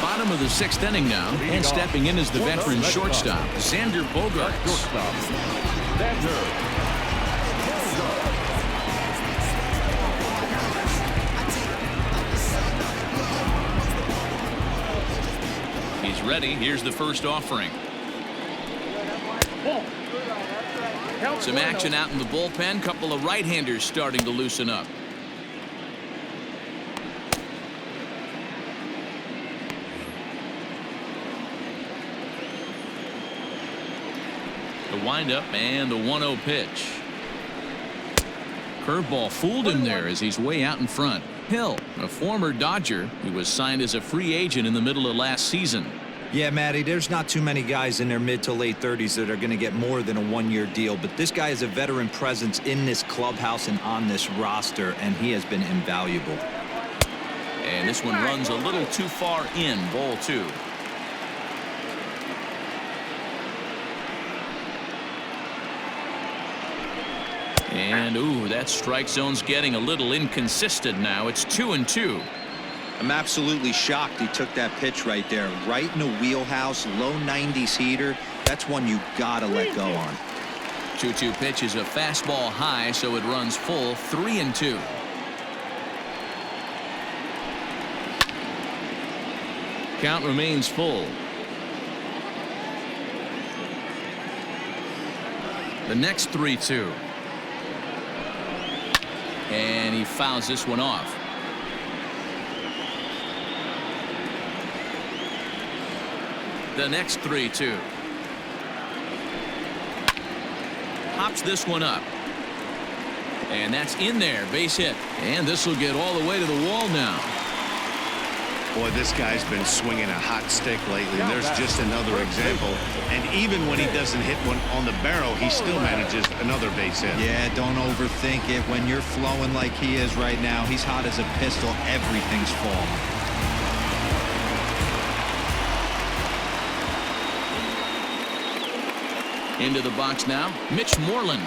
Bottom of the 6th inning now, and stepping in is the veteran shortstop, Xander Bogaerts. He's ready. Here's the first offering. Some action out in the bullpen. Couple of right-handers starting to loosen up. The windup and the 1-0 pitch. Curveball fooled him there as he's way out in front. Hill, a former Dodger who was signed as a free agent in the middle of last season. Yeah, Matty, there's not too many guys in their mid to late 30s that are going to get more than a one-year deal, but this guy is a veteran presence in this clubhouse and on this roster, and he has been invaluable. And this one runs a little too far in, ball 2. And ooh, that strike zone's getting a little inconsistent now. It's 2-2. I'm absolutely shocked he took that pitch right there, right in the wheelhouse, low 90s heater. That's one you gotta let go on. 2-2 pitch is a fastball high, so it runs full. 3-2. Count remains full. The next 3-2. And he fouls this one off. The next 3-2. Hops this one up. And that's in there. Base hit. And this will get all the way to the wall now. Boy, this guy's been swinging a hot stick lately. There's just another example. And even when he doesn't hit one on the barrel, he still manages another base hit. Yeah, don't overthink it. When you're flowing like he is right now, he's hot as a pistol. Everything's falling. Into the box now, Mitch Moreland.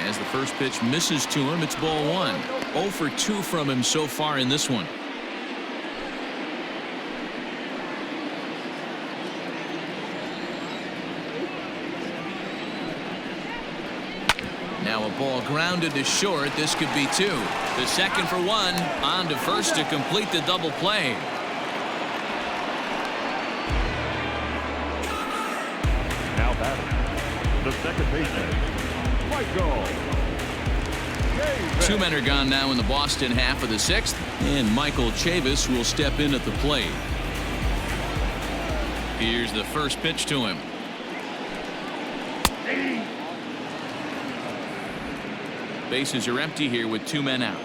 As the first pitch misses to him, it's ball 1. 0 for 2 from him so far in this one. Now a ball grounded to short. This could be 2. The second for 1. On to first to complete the double play. Now batting, the second baseman, Michael. 2 men are gone now in the Boston half of the 6th, and Michael Chavis will step in at the plate. Here's the first pitch to him. Bases are empty here with 2 men out.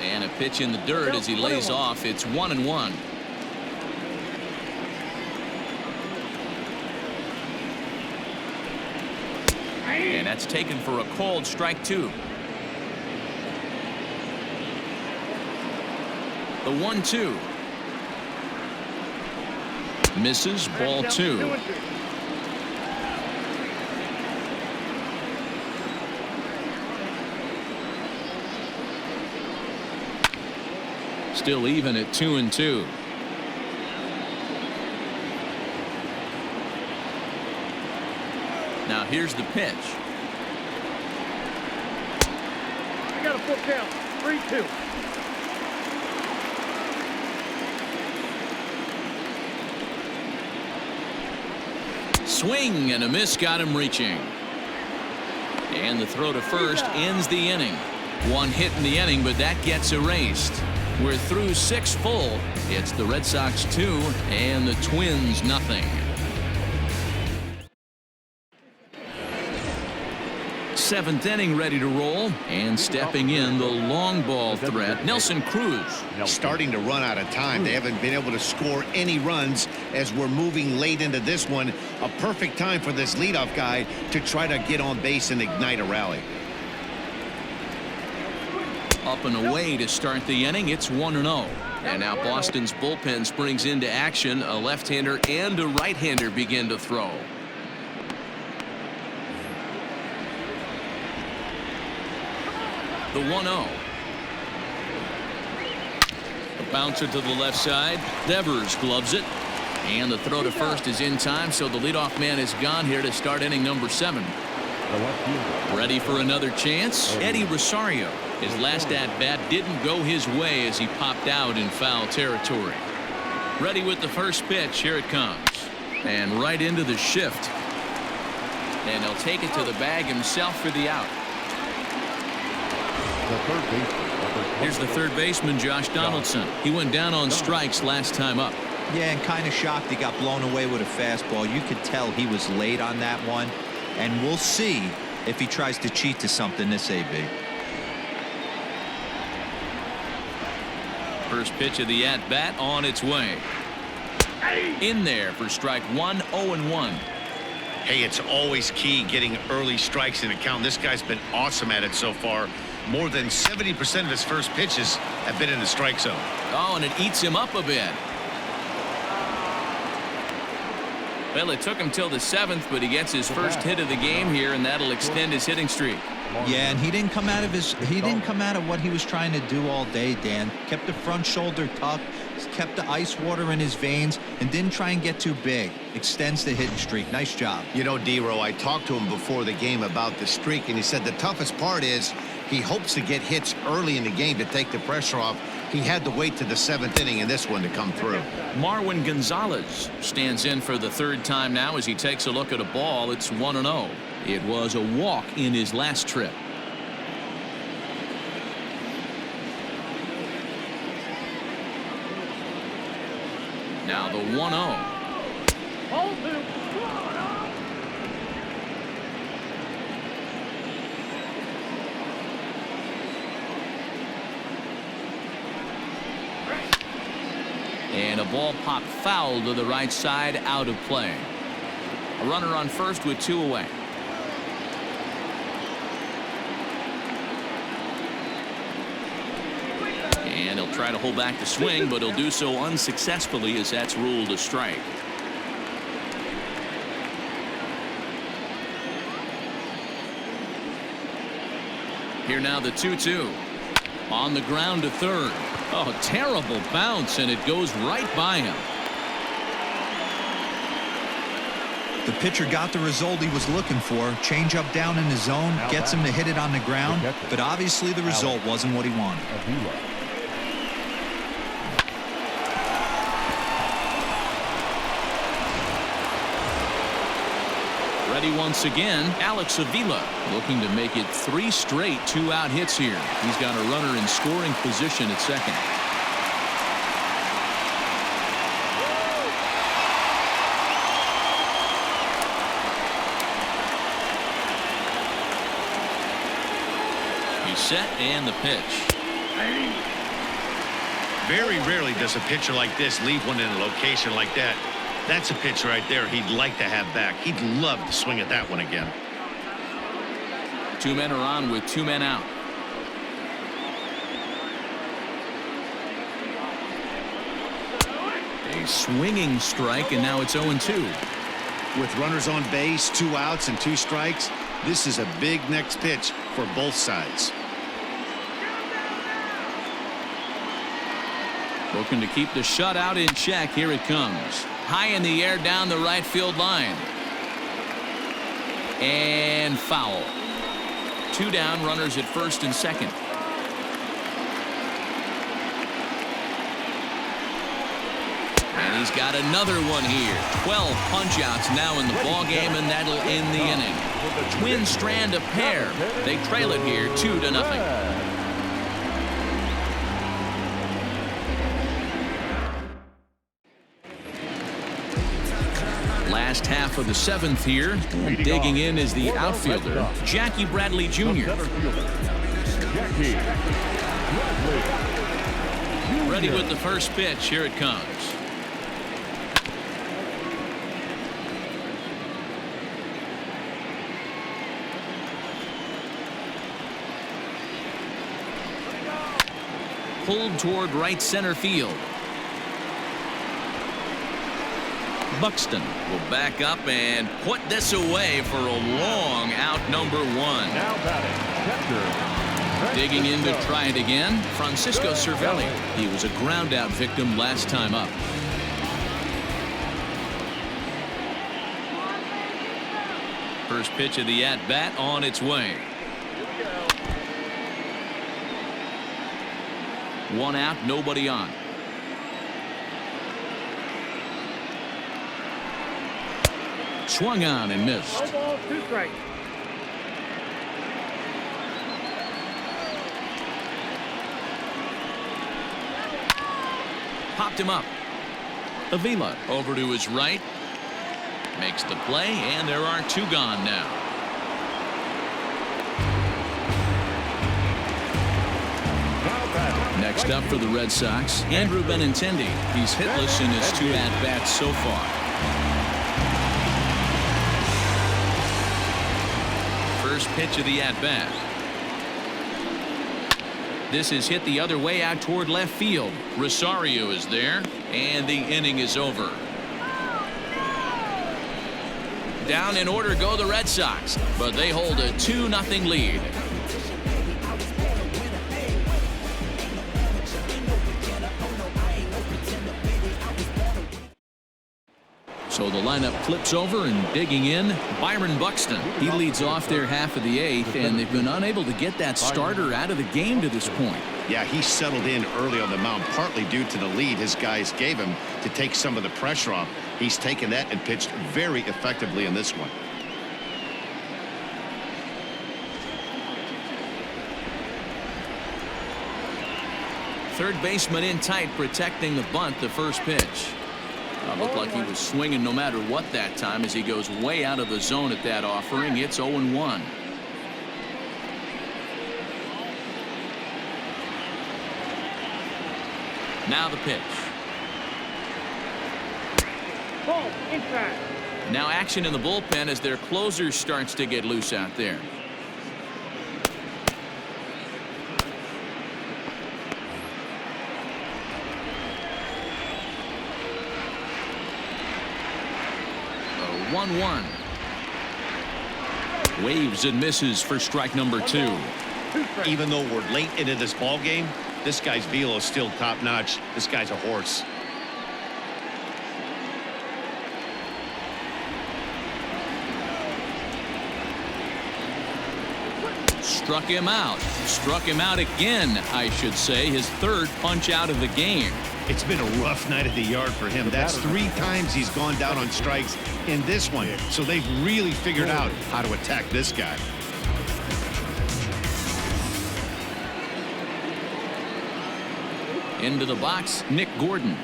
And a pitch in the dirt as he lays off. It's 1-1. And that's taken for a called strike 2. The 1-2. Misses, ball 2. Still even at 2-2. Now here's the pitch. I got a full count. 3-2. Swing and a miss got him reaching. And the throw to first ends the inning. One hit in the inning, but that gets erased. We're through 6 full. It's the Red Sox 2 and the Twins nothing. 7th inning ready to roll, and stepping in the long ball threat, Nelson Cruz. Starting to run out of time. They haven't been able to score any runs as we're moving late into this one. A perfect time for this leadoff guy to try to get on base and ignite a rally. Up and away to start the inning. It's 1-0. And now Boston's bullpen springs into action. A left-hander and a right-hander begin to throw. The 1-0. A bouncer to the left side. Devers gloves it. And the throw to first is in time, so the leadoff man is gone here to start inning number 7. Ready for another chance? Eddie Rosario. His last at-bat didn't go his way as he popped out in foul territory. Ready with the first pitch. Here it comes. And right into the shift. And he'll take it to the bag himself for the out. Here's the third baseman, Josh Donaldson. He went down on strikes last time up. Yeah, and kind of shocked he got blown away with a fastball. You could tell he was late on that one. And we'll see if he tries to cheat to something this AB. First pitch of the at-bat on its way. In there for strike 1, 0-1. Hey, it's always key getting early strikes in a count. This guy's been awesome at it so far. More than 70% of his first pitches have been in the strike zone. Oh, and it eats him up a bit. Well, it took him till the 7th, but he gets his first hit of the game here, and that'll extend his hitting streak. Yeah, and he didn't come out of what he was trying to do all day, Dan. Kept the front shoulder tucked, kept the ice water in his veins, and didn't try and get too big. Extends the hitting streak. Nice job. You know, D-Row, I talked to him before the game about the streak, and he said the toughest part is he hopes to get hits early in the game to take the pressure off. He had to wait to the 7th inning in this one to come through. Marwin Gonzalez stands in for the 3rd time now as he takes a look at a ball. It's 1-0. It was a walk in his last trip. Now the 1-0. Hold two. And a ball popped foul to the right side, out of play. A runner on first with 2 away. And he'll try to hold back the swing, but he'll do so unsuccessfully as that's ruled a strike. Here now the 2-2. On the ground to third. Oh, terrible bounce, and it goes right by him. The pitcher got the result he was looking for. Change up down in the zone, gets him to hit it on the ground, but obviously the result wasn't what he wanted. Ready once again, Alex Avila looking to make it 3 straight 2-out hits here. He's got a runner in scoring position at second. He's set and the pitch. Very rarely does a pitcher like this leave one in a location like that. That's a pitch right there he'd like to have back. He'd love to swing at that one again. 2 men are on with 2 men out. A swinging strike, and now it's 0-2. With runners on base, 2 outs and 2 strikes, this is a big next pitch for both sides. Looking to keep the shutout in check. Here it comes. High in the air down the right field line. And foul. 2 down, runners at first and second. And he's got another one here. 12 punch-outs now in the ball game, and that'll end the inning. Twins strand a pair. They trail it here 2-0. Last half of the 7th here. Digging in is the outfielder, Jackie Bradley Jr. Ready with the first pitch. Here it comes. Pulled toward right center field. Buxton will back up and put this away for a long out, number 1. Now batting, Digging in to try it again, Francisco Cervelli. He was a ground out victim last time up. First pitch of the at bat on its way. 1 out, nobody on. Swung on and missed. 1 ball, 2 strikes. Popped him up. Avila over to his right. Makes the play, and there are 2 gone now. Next up for the Red Sox, Andrew Benintendi. He's hitless in his 2 at-bats so far. First pitch of the at-bat. This is hit the other way out toward left field. Rosario is there, and the inning is over. Down in order go the Red Sox, but they hold a 2-0 lead. So the lineup flips over, and digging in, Byron Buxton. He leads off their half of the 8th, and they've been unable to get that starter out of the game to this point. Yeah, he settled in early on the mound, partly due to the lead his guys gave him to take some of the pressure off. He's taken that and pitched very effectively in this one. Third baseman in tight, protecting the bunt, the first pitch. Looked like he was swinging no matter what that time as he goes way out of the zone at that offering. It's 0-1. Now the pitch. Ball, inside. Now action in the bullpen as their closer starts to get loose out there. A 1-1. Waves and misses for strike number 2. Even though we're late into this ball game, this guy's velo is still top notch. This guy's a horse. Struck him out. Struck him out again, I should say. His 3rd punch out of the game. It's been a rough night at the yard for him. That's 3 times he's gone down on strikes in this one. So they've really figured out how to attack this guy. Into the box, Nick Gordon.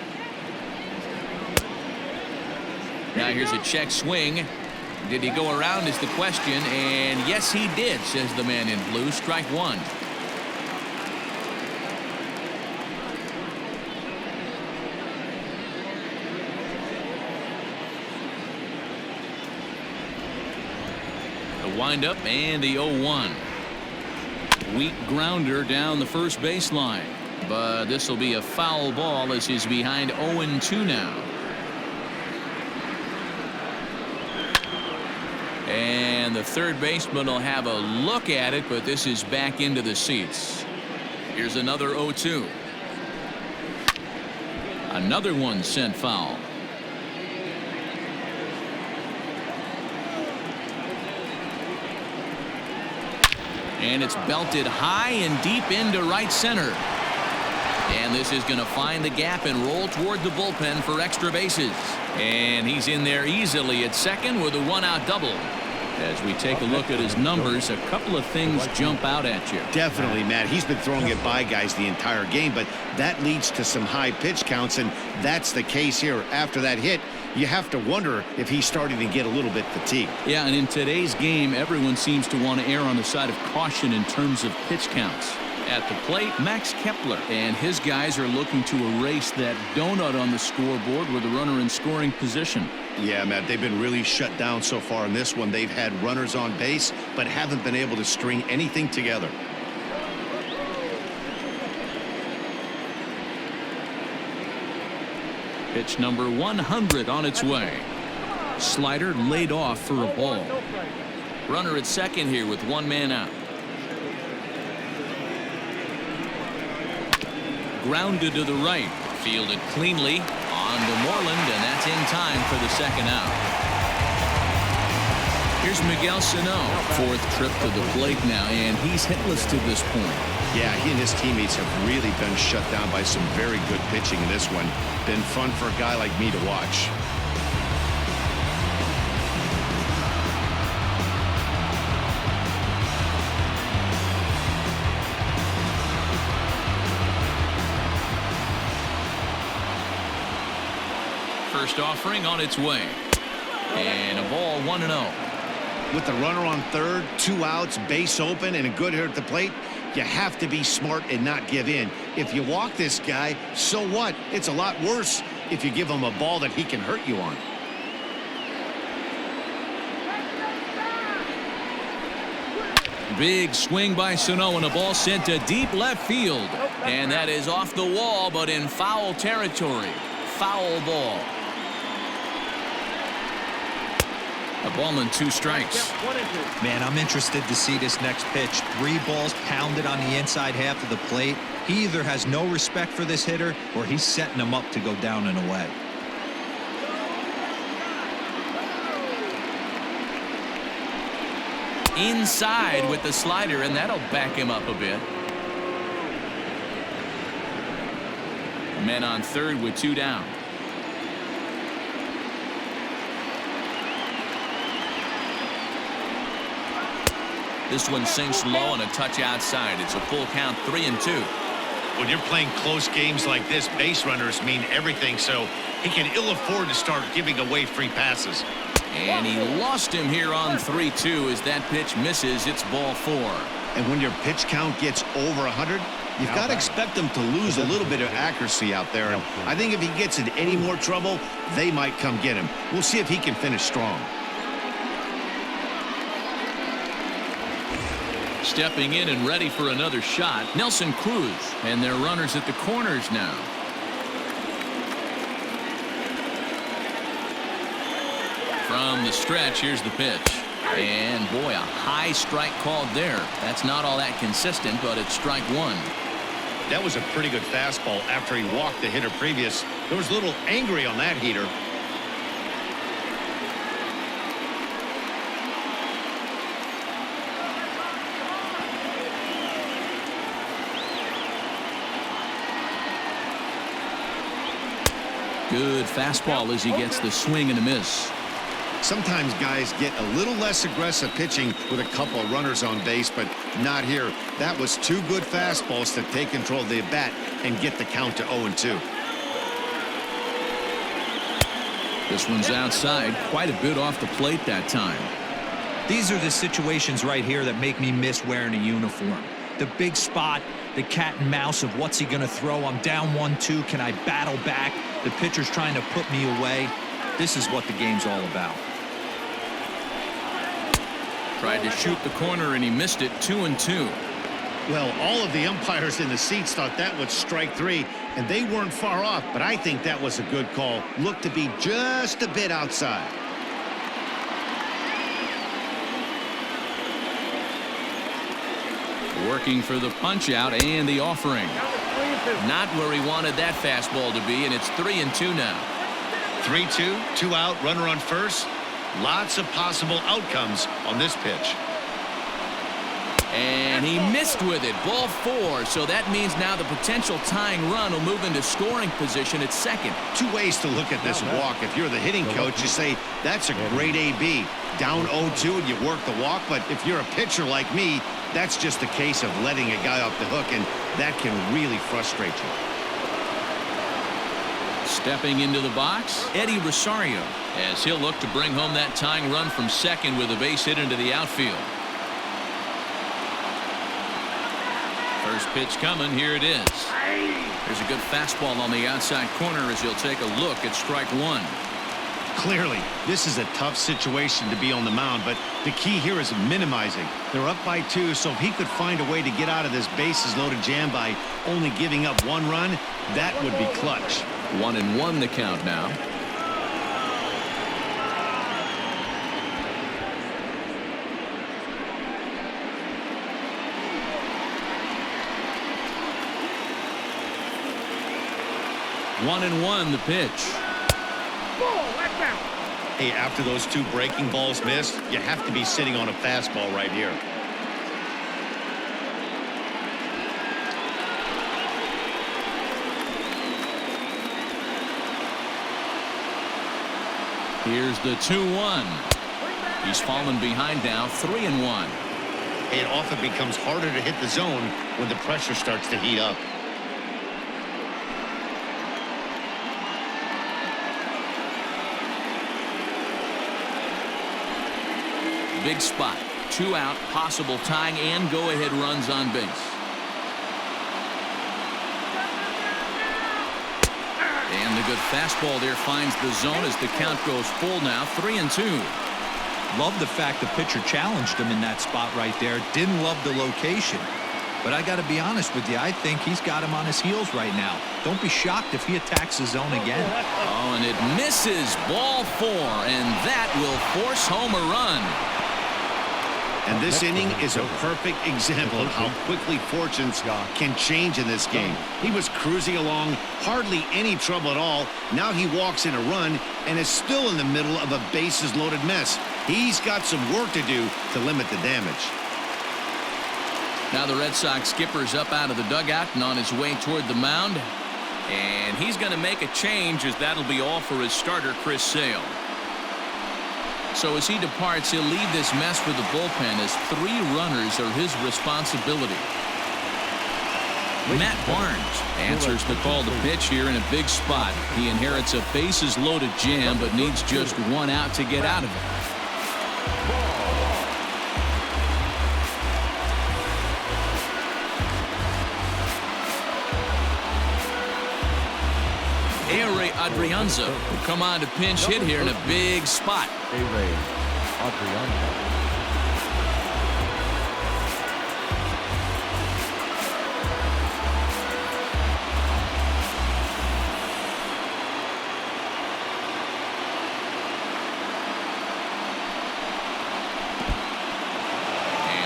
Now here's a check swing. Did he go around is the question, and yes he did, says the man in blue. Strike 1. The windup and the 0-1. Weak grounder down the first baseline. But this will be a foul ball as he's behind 0-2 now. And the third baseman will have a look at it, but this is back into the seats. Here's another 0-2. Another one sent foul. And it's belted high and deep into right center. And this is going to find the gap and roll toward the bullpen for extra bases. And he's in there easily at second with a one-out double. As we take a look at his numbers, a couple of things jump out at you. Definitely, Matt. He's been throwing it by guys the entire game, but that leads to some high pitch counts, and that's the case here. After that hit, you have to wonder if he's starting to get a little bit fatigued. Yeah, and in today's game, everyone seems to want to err on the side of caution in terms of pitch counts. At the plate, Max Kepler and his guys are looking to erase that donut on the scoreboard with a runner in scoring position. Yeah, Matt, they've been really shut down so far in this one. They've had runners on base, but haven't been able to string anything together. Pitch number 100 on its way. Slider laid off for a ball. Runner at second here with one man out. Grounded to the right. Fielded cleanly on to Moreland, and that's in time for the second out. Here's Miguel Sano. Fourth trip to the plate now, and he's hitless to this point. Yeah, he and his teammates have really been shut down by some very good pitching in this one. Been fun for a guy like me to watch. First offering on its way. And a ball 1-0. With the runner on third, 2 outs, base open, and a good hitter at the plate, you have to be smart and not give in. If you walk this guy, so what? It's a lot worse if you give him a ball that he can hurt you on. Big swing by Sano, and a ball sent to deep left field. And that is off the wall, but in foul territory. Foul ball. A ball and 2 strikes. Man, I'm interested to see this next pitch. 3 balls pounded on the inside half of the plate. He either has no respect for this hitter or he's setting him up to go down and away. Inside with the slider, and that'll back him up a bit. Men on third with 2 down. This one sinks low and a touch outside. It's a full count, 3-2. When you're playing close games like this, base runners mean everything, so he can ill afford to start giving away free passes. And he lost him here on 3-2 as that pitch misses. It's ball 4. And when your pitch count gets over 100, you've got to expect them to lose a little bit of accuracy out there. And I think if he gets in any more trouble, they might come get him. We'll see if he can finish strong. Stepping in and ready for another shot, Nelson Cruz, and their runners at the corners now. From the stretch, here's the pitch. And boy, a high strike called there. That's not all that consistent, but it's strike 1. That was a pretty good fastball after he walked the hitter previous. There was a little angry on that heater. Good fastball as he gets the swing and a miss. Sometimes guys get a little less aggressive pitching with a couple of runners on base, but not here. That was 2 good fastballs to take control of the bat and get the count to 0-2. This one's outside, quite a bit off the plate that time. These are the situations right here that make me miss wearing a uniform. The big spot, the cat and mouse of what's he going to throw. I'm down 1-2. Can I battle back? The pitcher's trying to put me away. This is what the game's all about. Tried to shoot the corner and he missed it. 2-2. Well, all of the umpires in the seats thought that was strike 3, and they weren't far off, but I think that was a good call. Looked to be just a bit outside. Working for the punch out and the offering. Not where he wanted that fastball to be, and it's 3-2 now. 3-2, 2 out, runner on first. Lots of possible outcomes on this pitch. And he missed with it. Ball 4. So that means now the potential tying run will move into scoring position at second. Two ways to look at this walk. If you're the hitting coach, you say, that's a great AB. Down 0-2 and you work the walk. But if you're a pitcher like me, that's just a case of letting a guy off the hook, and that can really frustrate you. Stepping into the box, Eddie Rosario, as he'll look to bring home that tying run from second with a base hit into the outfield. First pitch coming. Here it is. There's a good fastball on the outside corner as he'll take a look at strike one. Clearly, this is a tough situation to be on the mound, but the key here is minimizing. They're up by 2, so if he could find a way to get out of this bases-loaded jam by only giving up 1 run, that would be clutch. 1-1 the count now. One and one the pitch. Hey, after those 2 breaking balls missed, you have to be sitting on a fastball right here. Here's the 2-1. He's fallen behind now, 3-1. It often becomes harder to hit the zone when the pressure starts to heat up. Big spot. 2 out, possible tying and go-ahead runs on base. And the good fastball there finds the zone as the count goes full now, 3-2. Love the fact the pitcher challenged him in that spot right there. Didn't love the location. But I got to be honest with you, I think he's got him on his heels right now. Don't be shocked if he attacks the zone again. Oh, and it misses. Ball 4, and that will force home a run. And this inning is a perfect example of how quickly fortunes can change in this game. He was cruising along, hardly any trouble at all. Now he walks in a run and is still in the middle of a bases-loaded mess. He's got some work to do to limit the damage. Now the Red Sox skipper's up out of the dugout and on his way toward the mound. And he's going to make a change, as that'll be all for his starter, Chris Sale. So as he departs, he'll leave this mess with the bullpen, as 3 runners are his responsibility. Matt Barnes answers the call to pitch here in a big spot. He inherits a bases-loaded jam, but needs just 1 out to get out of it. Adrianza will come on to pinch hit here in a big spot. And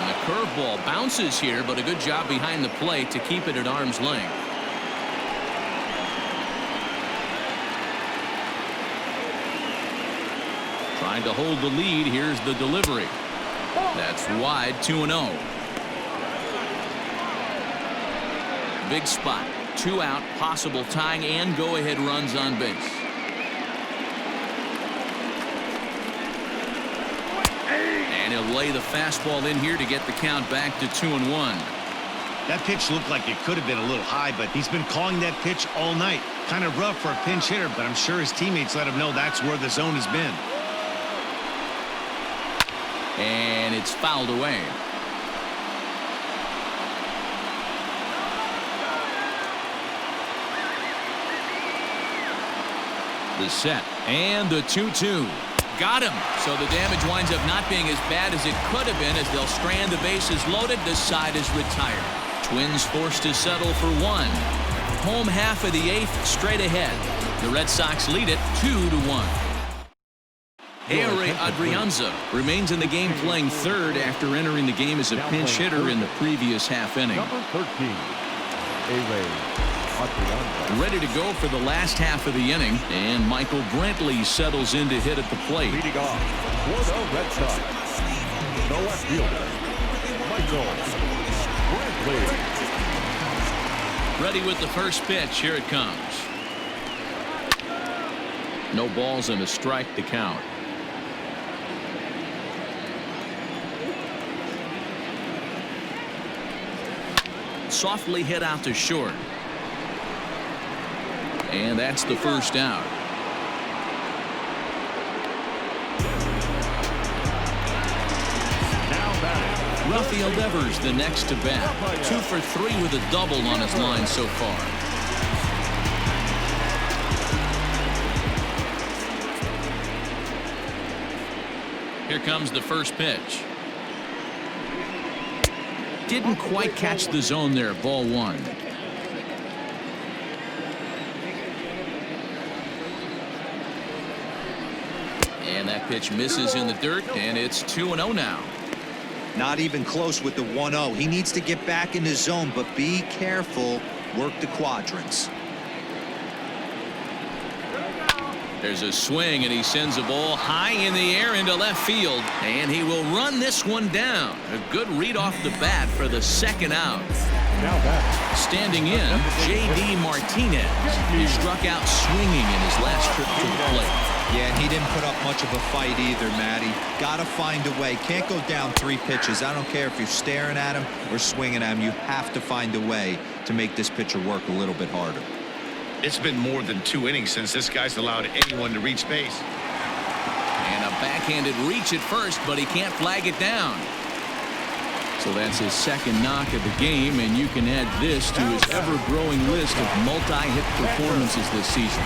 the curveball bounces here, but a good job behind the plate to keep it at arm's length. Trying to hold the lead. Here's the delivery. That's wide, 2-0. Big spot. 2 out, possible tying and go-ahead runs on base. And he'll lay the fastball in here to get the count back to 2-1. That pitch looked like it could have been a little high, but he's been calling that pitch all night. Kind of rough for a pinch hitter, but I'm sure his teammates let him know that's where the zone has been. And it's fouled away. The set and the 2-2. Got him. So the damage winds up not being as bad as it could have been, as they'll strand the bases loaded. This side is retired. Twins forced to settle for 1. Home half of the 8th, straight ahead. The Red Sox lead it 2-1. Adrianza remains in the game, playing third after entering the game as a pinch hitter in the previous half inning. Number 13, Adrianza. Ready to go for the last half of the inning, and Michael Brantley settles in to hit at the plate. Leading off for the Red Sox, the left fielder, Michael Bradley. Ready with the first pitch. Here it comes. No balls and a strike to count. Softly hit out to short. And that's the first out. Rafael Devers the next to bat. 2 for 3 with a double on his line so far. Here comes the first pitch. Didn't quite catch the zone there. Ball 1. And that pitch misses in the dirt, and it's 2-0 now. Not even close with the 1-0. He needs to get back in the zone, but be careful. Work the quadrants. There's a swing, and he sends a ball high in the air into left field, and he will run this one down. A good read off the bat for the second out. Now back. Standing in, J.D. Martinez. He struck out swinging in his last trip to the plate. Yeah, and he didn't put up much of a fight either, Matty. Got to find a way. Can't go down 3 pitches. I don't care if you're staring at him or swinging at him. You have to find a way to make this pitcher work a little bit harder. It's been more than 2 innings since this guy's allowed anyone to reach base. And a backhanded reach at first, but he can't flag it down. So that's his second knock of the game, and you can add this to his ever-growing list of multi-hit performances this season.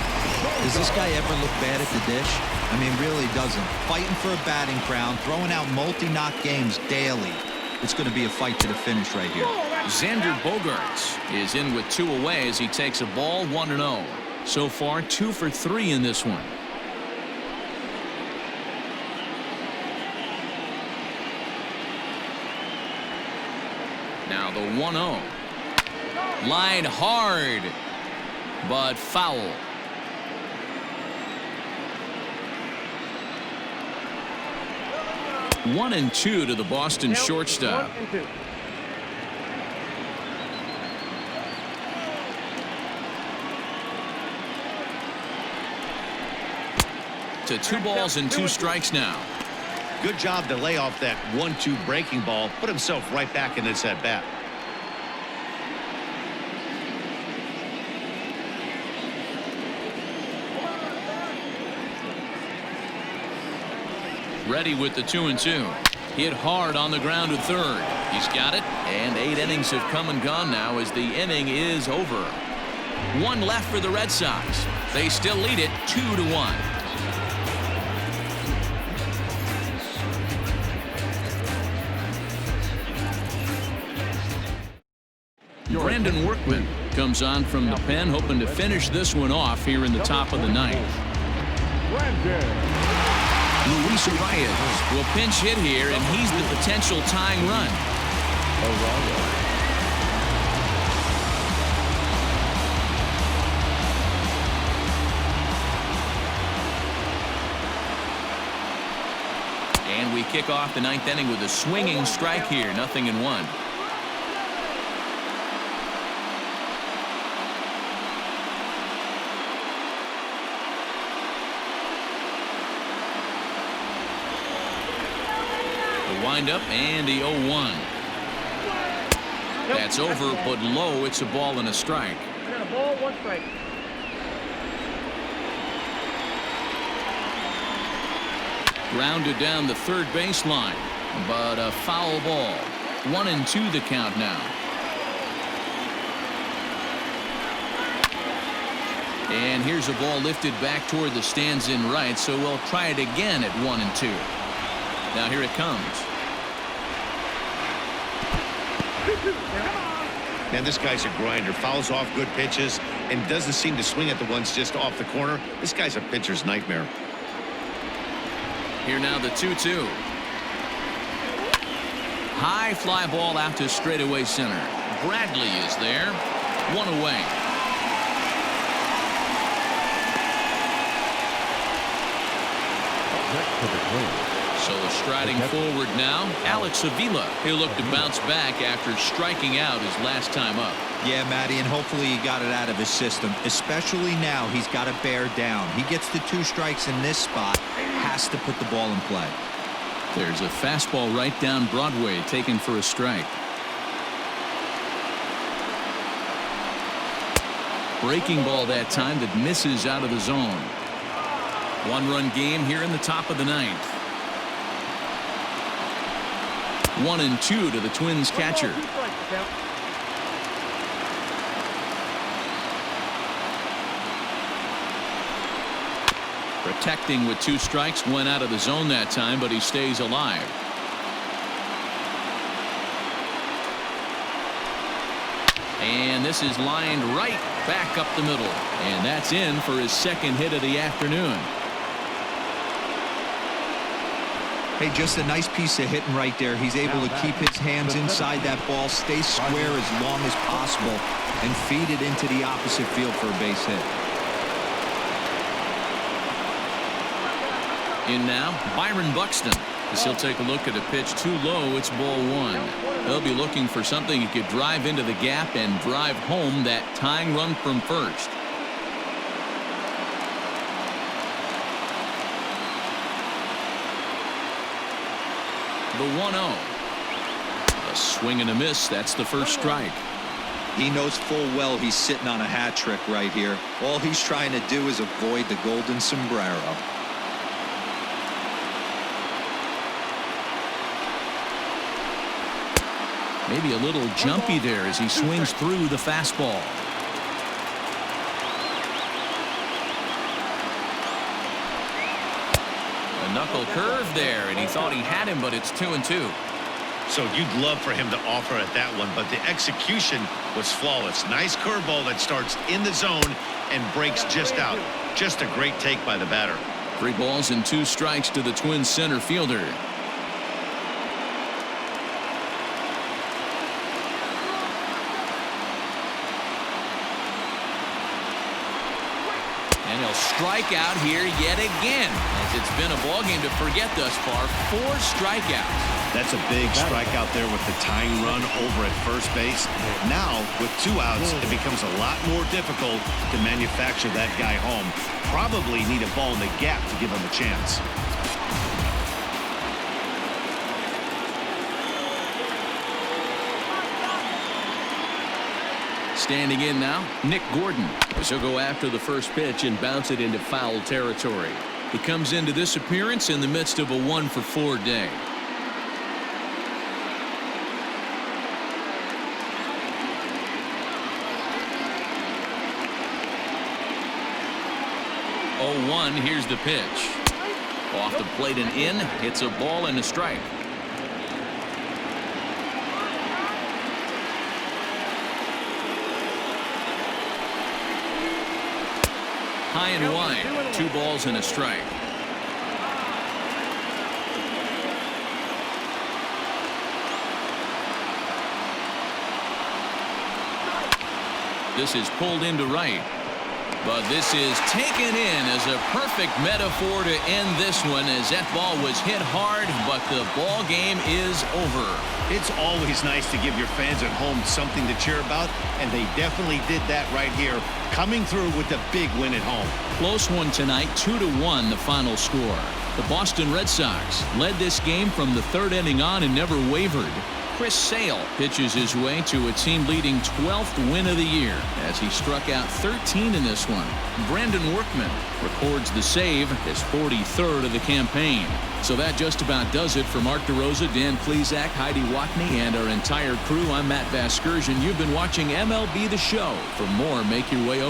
Does this guy ever look bad at the dish? I mean, really doesn't. Fighting for a batting crown, throwing out multi-knock games daily. It's going to be a fight to the finish right here. Xander Bogaerts is in with 2 away as he takes a ball 1-0. So far 2 for 3 in this one. Now the 1-0. Line hard, but foul. One and 2 to the Boston shortstop. 1 and 2. To 2 balls and 2 strikes now. Good job to lay off that 1-2 breaking ball. Put himself right back in this at bat. Ready with the 2-2. Hit hard on the ground to third. He's got it, and 8 innings have come and gone now as the inning is over. 1 left for the Red Sox. They still lead it 2-1. Brandon Workman comes on from the pen, hoping to finish this one off here in the top of the 9th. Luis Arias will pinch hit here, and he's the potential tying run. And we kick off the 9th inning with a swinging strike here. 0-1. Wind up and the 0-1. That's over, but low. It's a ball and a strike. I got a ball, 1 strike. Grounded down the third baseline, but a foul ball. 1-2 the count now. And here's a ball lifted back toward the stands in right, so we'll try it again at 1-2. Now here it comes. Man, this guy's a grinder. Fouls off good pitches and doesn't seem to swing at the ones just off the corner. This guy's a pitcher's nightmare. Here now the 2-2. High fly ball out to straightaway center. Bradley is there. 1 away. Next to the plate, So striding forward now, Alex Avila. He'll look to bounce back after striking out his last time up. Yeah, Matty, and hopefully he got it out of his system. Especially now, he's got to bear down. He gets the 2 strikes in this spot, has to put the ball in play. There's a fastball right down Broadway taken for a strike. Breaking ball that time that misses out of the zone. 1-run game here in the top of the 9th. 1-2 to the Twins catcher. Protecting with 2 strikes, went out of the zone that time, but he stays alive. And this is lined right back up the middle. And that's in for his 2nd hit of the afternoon. Hey, just a nice piece of hitting right there. He's able to keep his hands inside that ball, stay square as long as possible, and feed it into the opposite field for a base hit. In now, Byron Buxton. As he'll take a look at a pitch too low, it's ball 1. They'll be looking for something he could drive into the gap and drive home that tying run from first. The 1-0. A swing and a miss. That's the first strike. He knows full well he's sitting on a hat trick right here. All he's trying to do is avoid the golden sombrero. Maybe a little jumpy there as he swings through the fastball. A knuckle curve there, and he thought he had him, but it's 2-2. So you'd love for him to offer at that one, but the execution was flawless. Nice curveball that starts in the zone and breaks just out. Just a great take by the batter. 3 balls and 2 strikes to the Twins center fielder. And he'll strike out here yet again, as it's been a ball game to forget thus far. 4 strikeouts. That's a big strikeout there with the tying run over at first base. Now, with 2 outs, it becomes a lot more difficult to manufacture that guy home. Probably need a ball in the gap to give him a chance. Standing in now, Nick Gordon. As he'll go after the first pitch and bounce it into foul territory. He comes into this appearance in the midst of a 1-for-4 day. Oh, 1, here's the pitch. Off the plate and in, hits a ball and a strike. High and wide, 2 balls and a strike. This is pulled into right. But this is taken in as a perfect metaphor to end this one, as that ball was hit hard, but the ball game is over. It's always nice to give your fans at home something to cheer about, and they definitely did that right here, coming through with the big win at home. Close one tonight, 2-1 the final score. The Boston Red Sox led this game from the 3rd inning on and never wavered. Chris Sale pitches his way to a team-leading 12th win of the year as he struck out 13 in this one. Brandon Workman records the save, his 43rd of the campaign. So that just about does it for Mark DeRosa, Dan Plesac, Heidi Watney, and our entire crew. I'm Matt Vasgersian. You've been watching MLB The Show. For more, make your way over